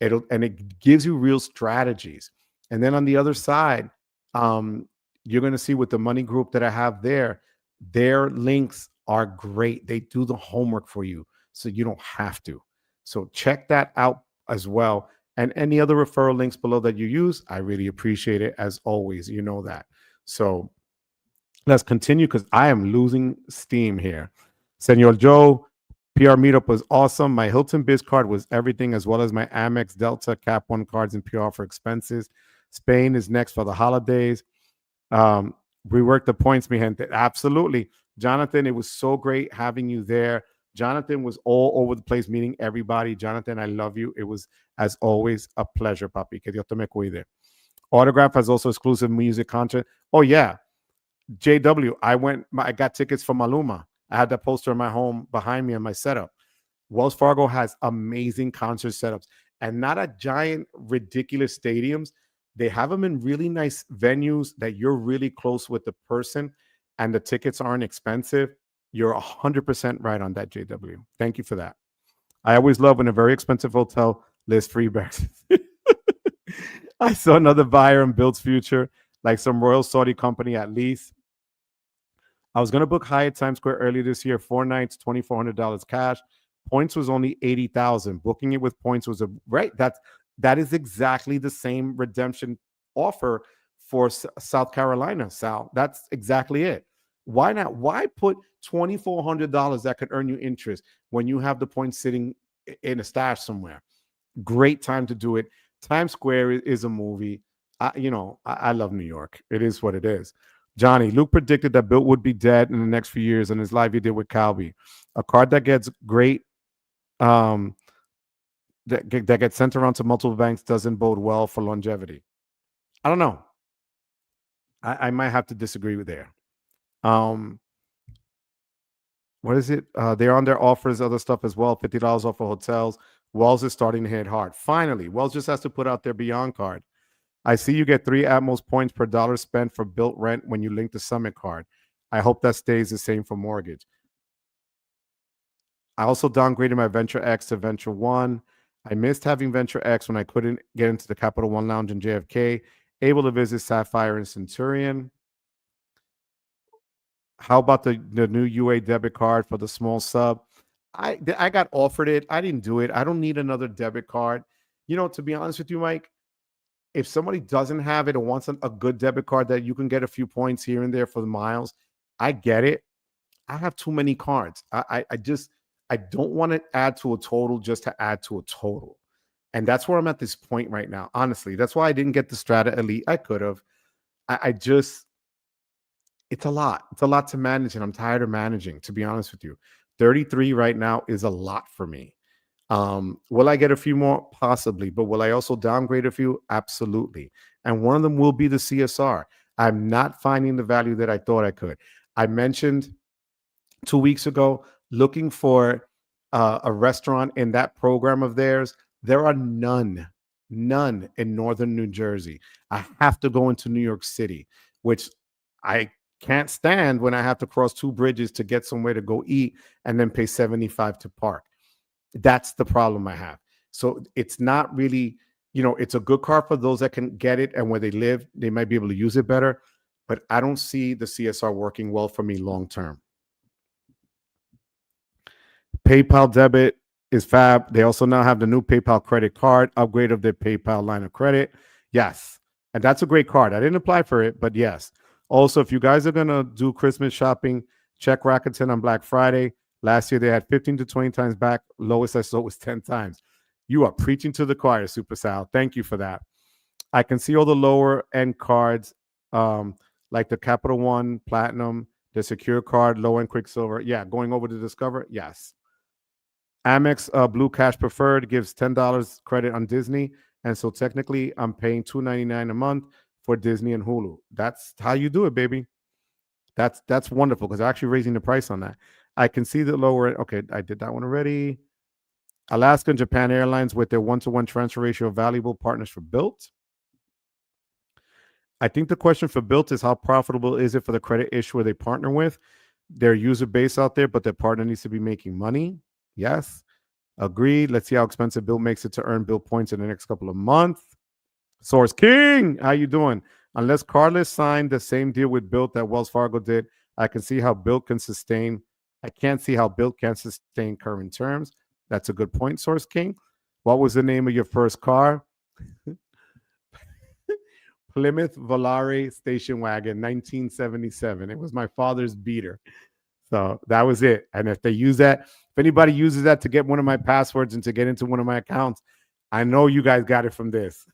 It gives you real strategies. And then on the other side, you're going to see with the Money Group that I have there, their links are great. They do the homework for you, so you don't have to. So check that out as well. And any other referral links below that you use, I really appreciate it as always. You know that. So let's continue because I am losing steam here. Senor Joe, PR meetup was awesome. My Hilton Biz card was everything, as well as my Amex, Delta, Cap One cards and PR for expenses. Spain is next for the holidays. We worked the points, mi gente. Absolutely. Jonathan, it was so great having you there. Jonathan was all over the place meeting everybody. Jonathan, I love you. It was, as always, a pleasure, papi. Que Dios te me cuide. Autograph has also exclusive music content. Oh, yeah. JW, I got tickets for Maluma. I had that poster in my home behind me in my setup. Wells Fargo has amazing concert setups, and not at giant, ridiculous stadiums. They have them in really nice venues that you're really close with the person, and the tickets aren't expensive. You're 100% right on that, JW. Thank you for that. I always love when a very expensive hotel lists free breakfast. I saw another buyer in Build's future, like some Royal Saudi company at least. I was going to book Hyatt Times Square earlier this year, 4 nights, $2,400 cash. Points was only 80,000. Booking it with points was that is exactly the same redemption offer for South Carolina, Sal. That's exactly it. Why not? Why put $2,400 that could earn you interest when you have the points sitting in a stash somewhere? Great time to do it. Times Square is a movie. I love New York. It is what it is. Johnny, Luke predicted that Bill would be dead in the next few years in his live he did with Calby. A card that gets great, that gets sent around to multiple banks doesn't bode well for longevity. I don't know. I might have to disagree with there. What is it? They're on their offers, other stuff as well. $50 off of hotels. Wells is starting to hit hard. Finally, Wells just has to put out their Beyond card. I see you get 3 Atmos points per dollar spent for built rent when you link the Summit card. I hope that stays the same for mortgage. I also downgraded my Venture X to Venture One. I missed having Venture X when I couldn't get into the Capital One Lounge in JFK. Able to visit Sapphire and Centurion. How about the new UA debit card for the small sub? I got offered it. I didn't do it. I don't need another debit card. To be honest with you, Mike, if somebody doesn't have it or wants a good debit card that you can get a few points here and there for the miles, I get it. I have too many cards. I don't want to add to a total just to add to a total. And that's where I'm at this point right now. Honestly, that's why I didn't get the Strata Elite. I could have. It's a lot. It's a lot to manage, and I'm tired of managing, to be honest with you. 33 right now is a lot for me. Will I get a few more? Possibly. But will I also downgrade a few? Absolutely. And one of them will be the CSR. I'm not finding the value that I thought I could. I mentioned 2 weeks ago looking for a restaurant in that program of theirs. There are none in northern New Jersey. I have to go into New York City, which I can't stand when I have to cross 2 bridges to get somewhere to go eat and then pay $75 to park. That's the problem I have. So it's not really, it's a good car for those that can get it, and where they live, they might be able to use it better. But I don't see the CSR working well for me long term. PayPal debit is fab. They also now have the new PayPal credit card, upgrade of their PayPal line of credit. Yes. And that's a great card. I didn't apply for it, but yes. Also, if you guys are going to do Christmas shopping, check Rakuten on Black Friday. Last year, they had 15 to 20 times back. Lowest I saw was 10 times. You are preaching to the choir, Super Sal. Thank you for that. I can see all the lower-end cards, like the Capital One Platinum, the Secure card, low-end Quicksilver. Yeah, going over to Discover, yes. Amex Blue Cash Preferred gives $10 credit on Disney, and so technically I'm paying $2.99 a month for Disney and Hulu. That's how you do it, baby. That's wonderful, because they're actually raising the price on that. I can see the lower. Okay, I did that one already. Alaska and Japan Airlines with their 1-to-1 transfer ratio, valuable partners for Bilt. I think the question for Bilt is, how profitable is it for the credit issuer they partner with? Their user base out there, but their partner needs to be making money. Yes, agreed. Let's see how expensive Bilt makes it to earn Bilt points in the next couple of months. Source King, how you doing? Unless Carlos signed the same deal with Bilt that Wells Fargo did, I can see how Bilt can sustain. I can't see how Bilt can sustain current terms. That's a good point, Source King. What was the name of your first car? Plymouth Volare station wagon, 1977. It was my father's beater. So that was it. And if they use that, if anybody uses that to get one of my passwords and to get into one of my accounts, I know you guys got it from this.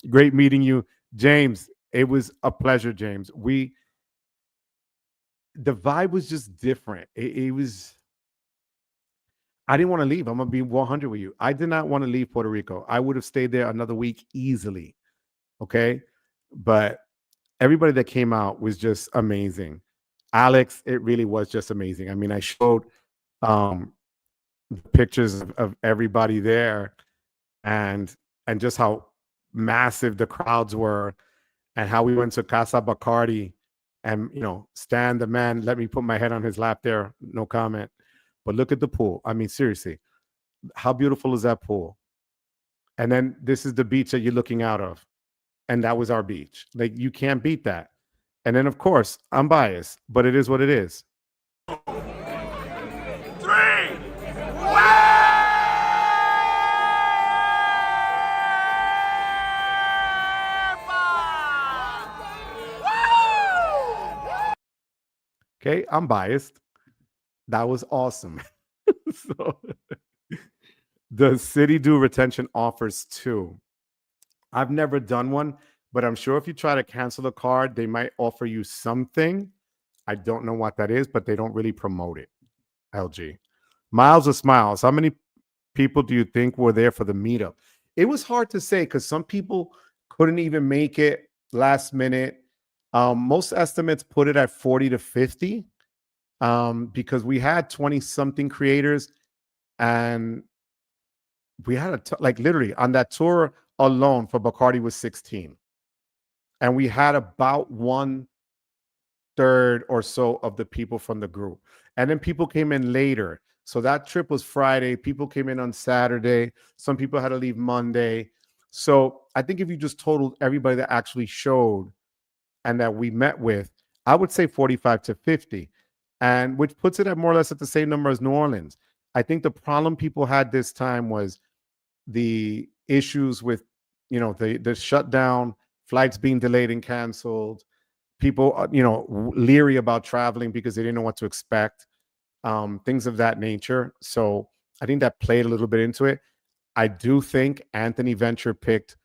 Great meeting you, James. It was a pleasure, James. The vibe was just different. It was, I didn't want to leave. I'm going to be 100 with you. I did not want to leave Puerto Rico. I would have stayed there another week easily. Okay. But everybody that came out was just amazing. Alex, it really was just amazing. I mean, I showed pictures of everybody there, and just how massive the crowds were, and how we went to Casa Bacardi, and Stan the man let me put my head on his lap there, no comment. But look at the pool. I mean, seriously, how beautiful is that pool? And then this is the beach that you're looking out of, and that was our beach. Like, you can't beat that. And then, of course, I'm biased, but it is what it is. 3, Okay, I'm biased. That was awesome. So the city do retention offers too. I've never done one, but I'm sure if you try to cancel the card, they might offer you something. I don't know what that is, but they don't really promote it. LG. Miles of Smiles. How many people do you think were there for the meetup? It was hard to say because some people couldn't even make it last minute. Most estimates put it at 40 to 50 because we had 20 something creators and we had like literally on that tour alone for Bacardi was 16. And we had about 1/3 or so of the people from the group. And then people came in later. So that trip was Friday. People came in on Saturday. Some people had to leave Monday. So I think if you just totaled everybody that actually showed and that we met with, I would say 45 to 50, and which puts it at more or less at the same number as New Orleans. I think the problem people had this time was the issues with, the shutdown, flights being delayed and canceled, people, leery about traveling because they didn't know what to expect, things of that nature. So I think that played a little bit into it. I do think Anthony Venture picked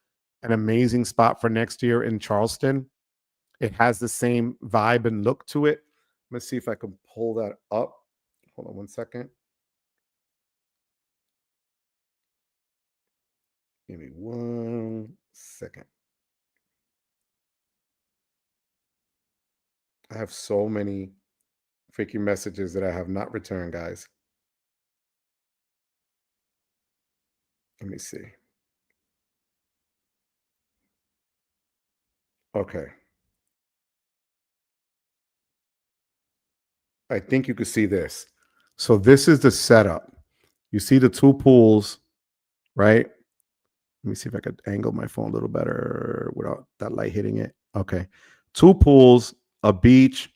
an amazing spot for next year in Charleston. It has the same vibe and look to it. Let's see if I can pull that up. Hold on one second. Give me 1 second. I have so many freaking messages that I have not returned, guys. Let me see. Okay. I think you could see this. So this is the setup. You see the two pools, right? Let me see if I could angle my phone a little better without that light hitting it. Okay. Two pools, a beach,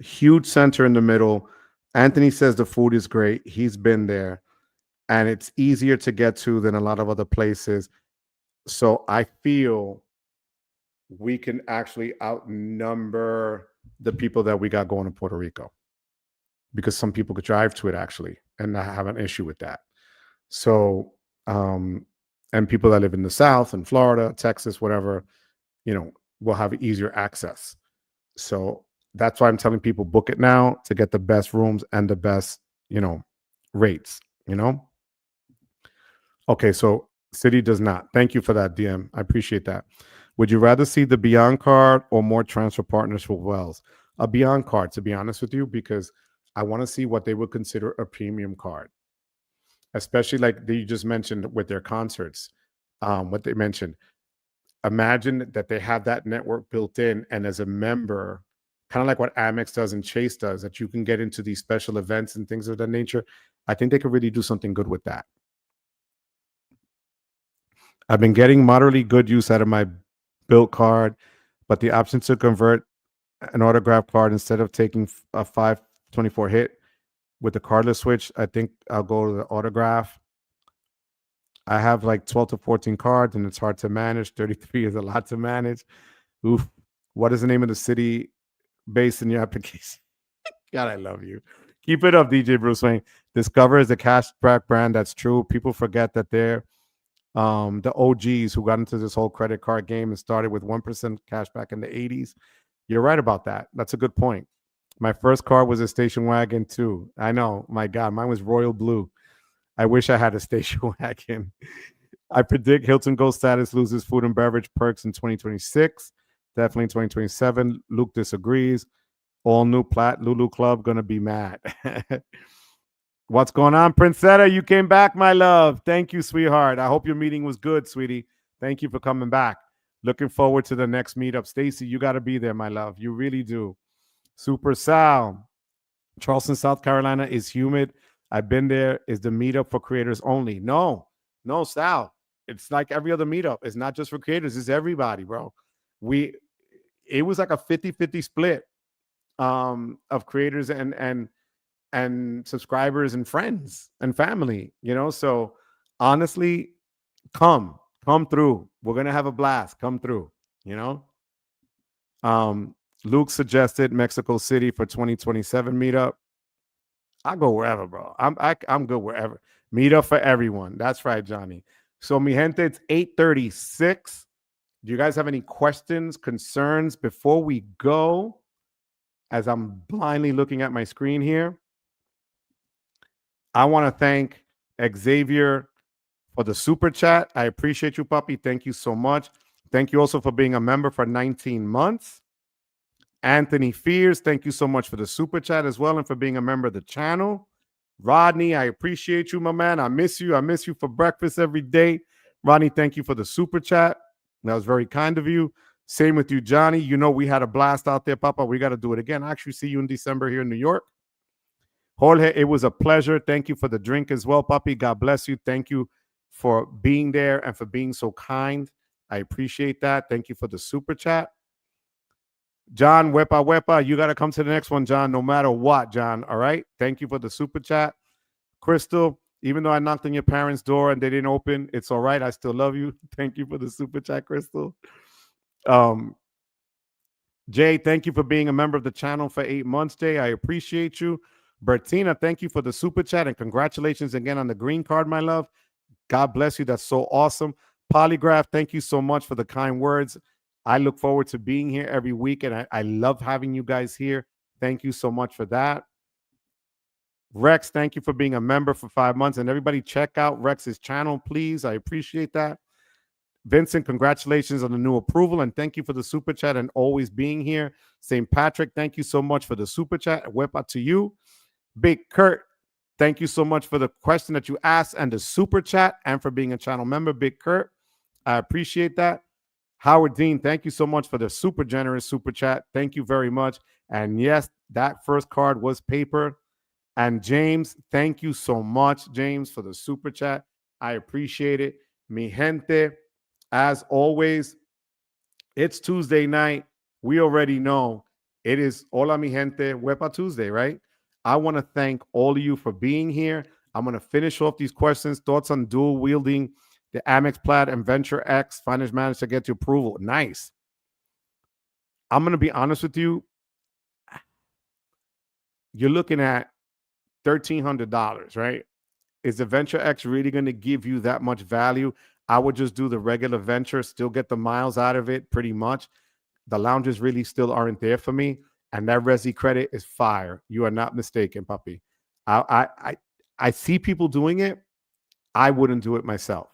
a huge center in the middle. Anthony says the food is great. He's been there and it's easier to get to than a lot of other places. So I feel we can actually outnumber the people that we got going to Puerto Rico because some people could drive to it actually and not have an issue with that. So, and people that live in the South and Florida, Texas, whatever, will have easier access. So that's why I'm telling people book it now to get the best rooms and the best, rates, Okay, so City does not. Thank you for that, DM. I appreciate that. Would you rather see the Beyond card or more transfer partners for Wells? A Beyond card, to be honest with you, because I want to see what they would consider a premium card, especially like you just mentioned with their concerts. What they mentioned. Imagine that they have that network built in, and as a member, kind of like what Amex does and Chase does, that you can get into these special events and things of that nature. I think they could really do something good with that. I've been getting moderately good use out of my built card, but the option to convert an autograph card instead of taking a 524 hit with the cardless switch, I think I'll go to the autograph. I have like 12 to 14 cards and it's hard to manage. 33 is a lot to manage. Oof. What is the name of the city based in your application? God, I love you. Keep it up, DJ Bruce Wayne. Discover is the cashback brand. That's true. People forget that they're the OGs who got into this whole credit card game and started with 1% cashback in the 80s. You're right about that. That's a good point. My first car was a station wagon too. I know. My God, mine was royal blue. I wish I had a station wagon. I predict Hilton Gold status loses food and beverage perks in 2026. Definitely in 2027. Luke disagrees. All new Plat Lulu Club gonna be mad. What's going on, Princetta? You came back, my love. Thank you, sweetheart. I hope your meeting was good, sweetie. Thank you for coming back. Looking forward to the next meetup. Stacy, you got to be there, my love. You really do. Super Sal. Charleston, South Carolina is humid. I've been there. Is the meetup for creators only? No, Sal. It's like every other meetup. It's not just for creators. It's everybody, bro. It was like a 50-50 split of creators and subscribers and friends and family, so honestly, come through. We're gonna have a blast. Come through, Luke suggested Mexico City for 2027 meetup. I go wherever, bro. I'm good wherever. Meetup for everyone. That's right, Johnny. So, mi gente, it's 8:36. Do you guys have any questions, concerns before we go? As I'm blindly looking at my screen here, I want to thank Xavier for the super chat. I appreciate you, puppy. Thank you so much. Thank you also for being a member for 19 months. Anthony Fears, thank you so much for the super chat as well and for being a member of the channel. Rodney, I appreciate you, my man. I miss you. I miss you for breakfast every day. Rodney, thank you for the super chat. That was very kind of you. Same with you, Johnny. You know, we had a blast out there, Papa. We got to do it again. I actually see you in December here in New York. Jorge, it was a pleasure. Thank you for the drink as well, puppy. God bless you. Thank you for being there and for being so kind. I appreciate that. Thank you for the super chat. John, wepa, you got to come to the next one, John, no matter what, John. All right. Thank you for the super chat. Crystal, even though I knocked on your parents' door and they didn't open, it's all right. I still love you. Thank you for the super chat, Crystal. Jay, thank you for being a member of the channel for 8 months, Jay. I appreciate you. Bertina, thank you for the super chat and congratulations again on the green card, my love. God bless you. That's so awesome. Polygraph, thank you so much for the kind words. I look forward to being here every week, and I love having you guys here. Thank you so much for that. Rex, thank you for being a member for 5 months. And everybody check out Rex's channel, please. I appreciate that. Vincent, congratulations on the new approval, and thank you for the super chat and always being here. St. Patrick, thank you so much for the super chat. Whip out to you. Big Kurt, thank you so much for the question that you asked and the super chat and for being a channel member, Big Kurt. I appreciate that. Howard Dean, thank you so much for the super generous super chat. Thank you very much. And yes, that first card was paper. And James, thank you so much, James, for the super chat. I appreciate it. Mi gente, as always, it's Tuesday night. We already know it is Hola Mi Gente, Wepa Tuesday, right? I want to thank all of you for being here. I'm going to finish off these questions. Thoughts on dual wielding the Amex Plaid and Venture X. Finance managed to get to approval. Nice. I'm going to be honest with you. You're looking at $1,300, right? Is the Venture X really going to give you that much value? I would just do the regular Venture, still get the miles out of it pretty much. The lounges really still aren't there for me. And that Resi credit is fire. You are not mistaken, puppy. I see people doing it. I wouldn't do it myself.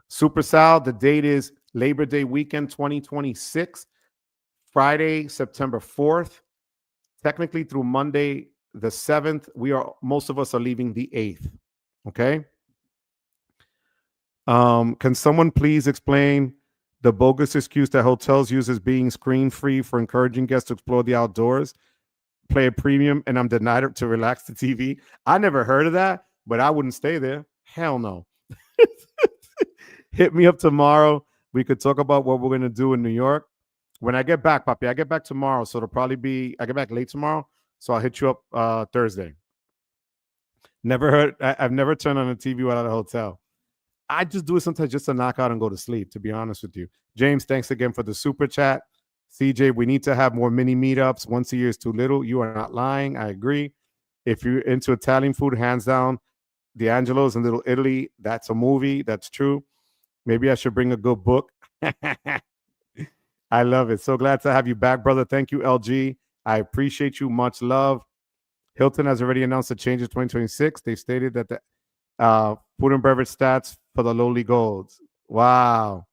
Super Sal, the date is Labor Day weekend 2026, Friday, September 4th. Technically through Monday, the 7th. Most of us are leaving the 8th. Okay. Can someone please explain the bogus excuse that hotels use as being screen-free for encouraging guests to explore the outdoors, play a premium, and I'm denied to relax the TV? I never heard of that, but I wouldn't stay there. Hell no. Hit me up tomorrow. We could talk about what we're going to do in New York. When I get back, Papi, I get back tomorrow, so it'll probably be, I get back late tomorrow, so I'll hit you up Thursday. I've never turned on a TV without a hotel. I just do it sometimes just to knock out and go to sleep, to be honest with you. James, thanks again for the super chat. CJ, we need to have more mini meetups. Once a year is too little. You are not lying. I agree. If you're into Italian food, hands down, D'Angelo's in Little Italy, that's a movie. That's true. Maybe I should bring a good book. I love it. So glad to have you back, brother. Thank you, LG. I appreciate you. Much love. Hilton has already announced the changes 2026. They stated that the food and beverage stats for the lowly golds. Wow.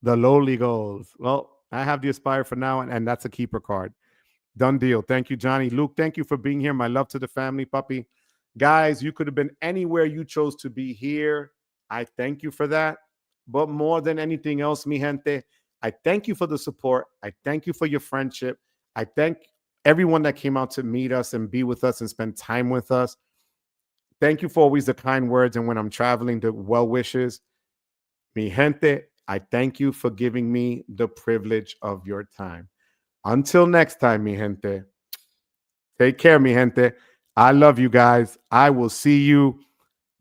The lowly golds. Well, I have the Aspire for now, and that's a keeper card. Done deal. Thank you, Johnny. Luke, thank you for being here. My love to the family, puppy. Guys, you could have been anywhere. You chose to be here. I thank you for that. But more than anything else, mi gente, I thank you for the support. I thank you for your friendship. I thank everyone that came out to meet us and be with us and spend time with us. Thank you for always the kind words. And when I'm traveling, the well wishes. Mi gente, I thank you for giving me the privilege of your time. Until next time, mi gente. Take care, mi gente. I love you guys. I will see you.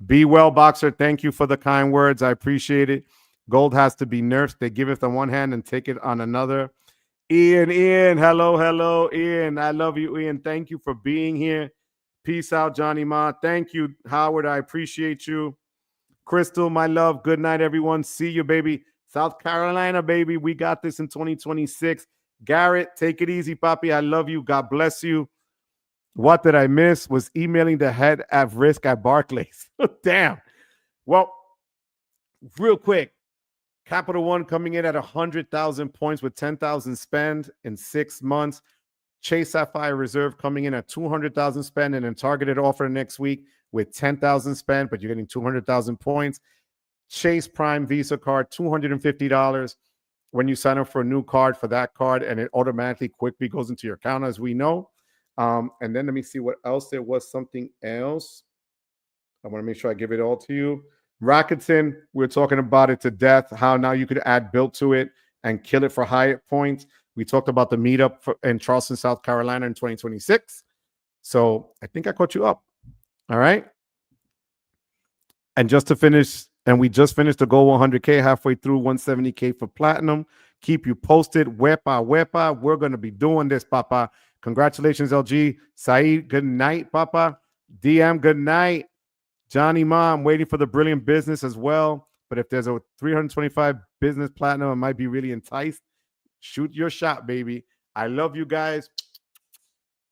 Be well, Boxer. Thank you for the kind words. I appreciate it. Gold has to be nursed. They give it on one hand and take it on another. Ian, hello, Ian. I love you, Ian. Thank you for being here. Peace out, Johnny Ma. Thank you, Howard. I appreciate you. Crystal, my love. Good night, everyone. See you, baby. South Carolina, baby. We got this in 2026. Garrett, take it easy, Papi. I love you. God bless you. What did I miss? Was emailing the head at risk at Barclays. Damn. Well, real quick. Capital One coming in at 100,000 points with 10,000 spend in 6 months. Chase Sapphire Reserve coming in at 200,000 spend and then targeted offer next week with 10,000 spend, but you're getting 200,000 points. Chase Prime Visa card, $250 when you sign up for a new card for that card, and it automatically quickly goes into your account, as we know. And then let me see what else. There was something else. I want to make sure I give it all to you. Rakuten, we're talking about it to death, how now you could add built to it and kill it for Hyatt points. We talked about the meetup in Charleston, South Carolina in 2026. So I think I caught you up. All right. And just to finish, and we just finished the goal 100K, halfway through 170K for platinum. Keep you posted. Wepa. We're going to be doing this, Papa. Congratulations, LG. Saeed, good night, Papa. DM, good night. Johnny Ma, I'm waiting for the brilliant business as well. But if there's a 325 business platinum, I might be really enticed. Shoot your shot, baby. I love you guys.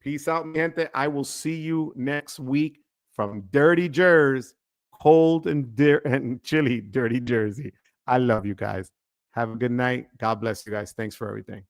Peace out, mi gente. I will see you next week from Dirty Jersey, cold and chilly Dirty Jersey. I love you guys. Have a good night. God bless you guys. Thanks for everything.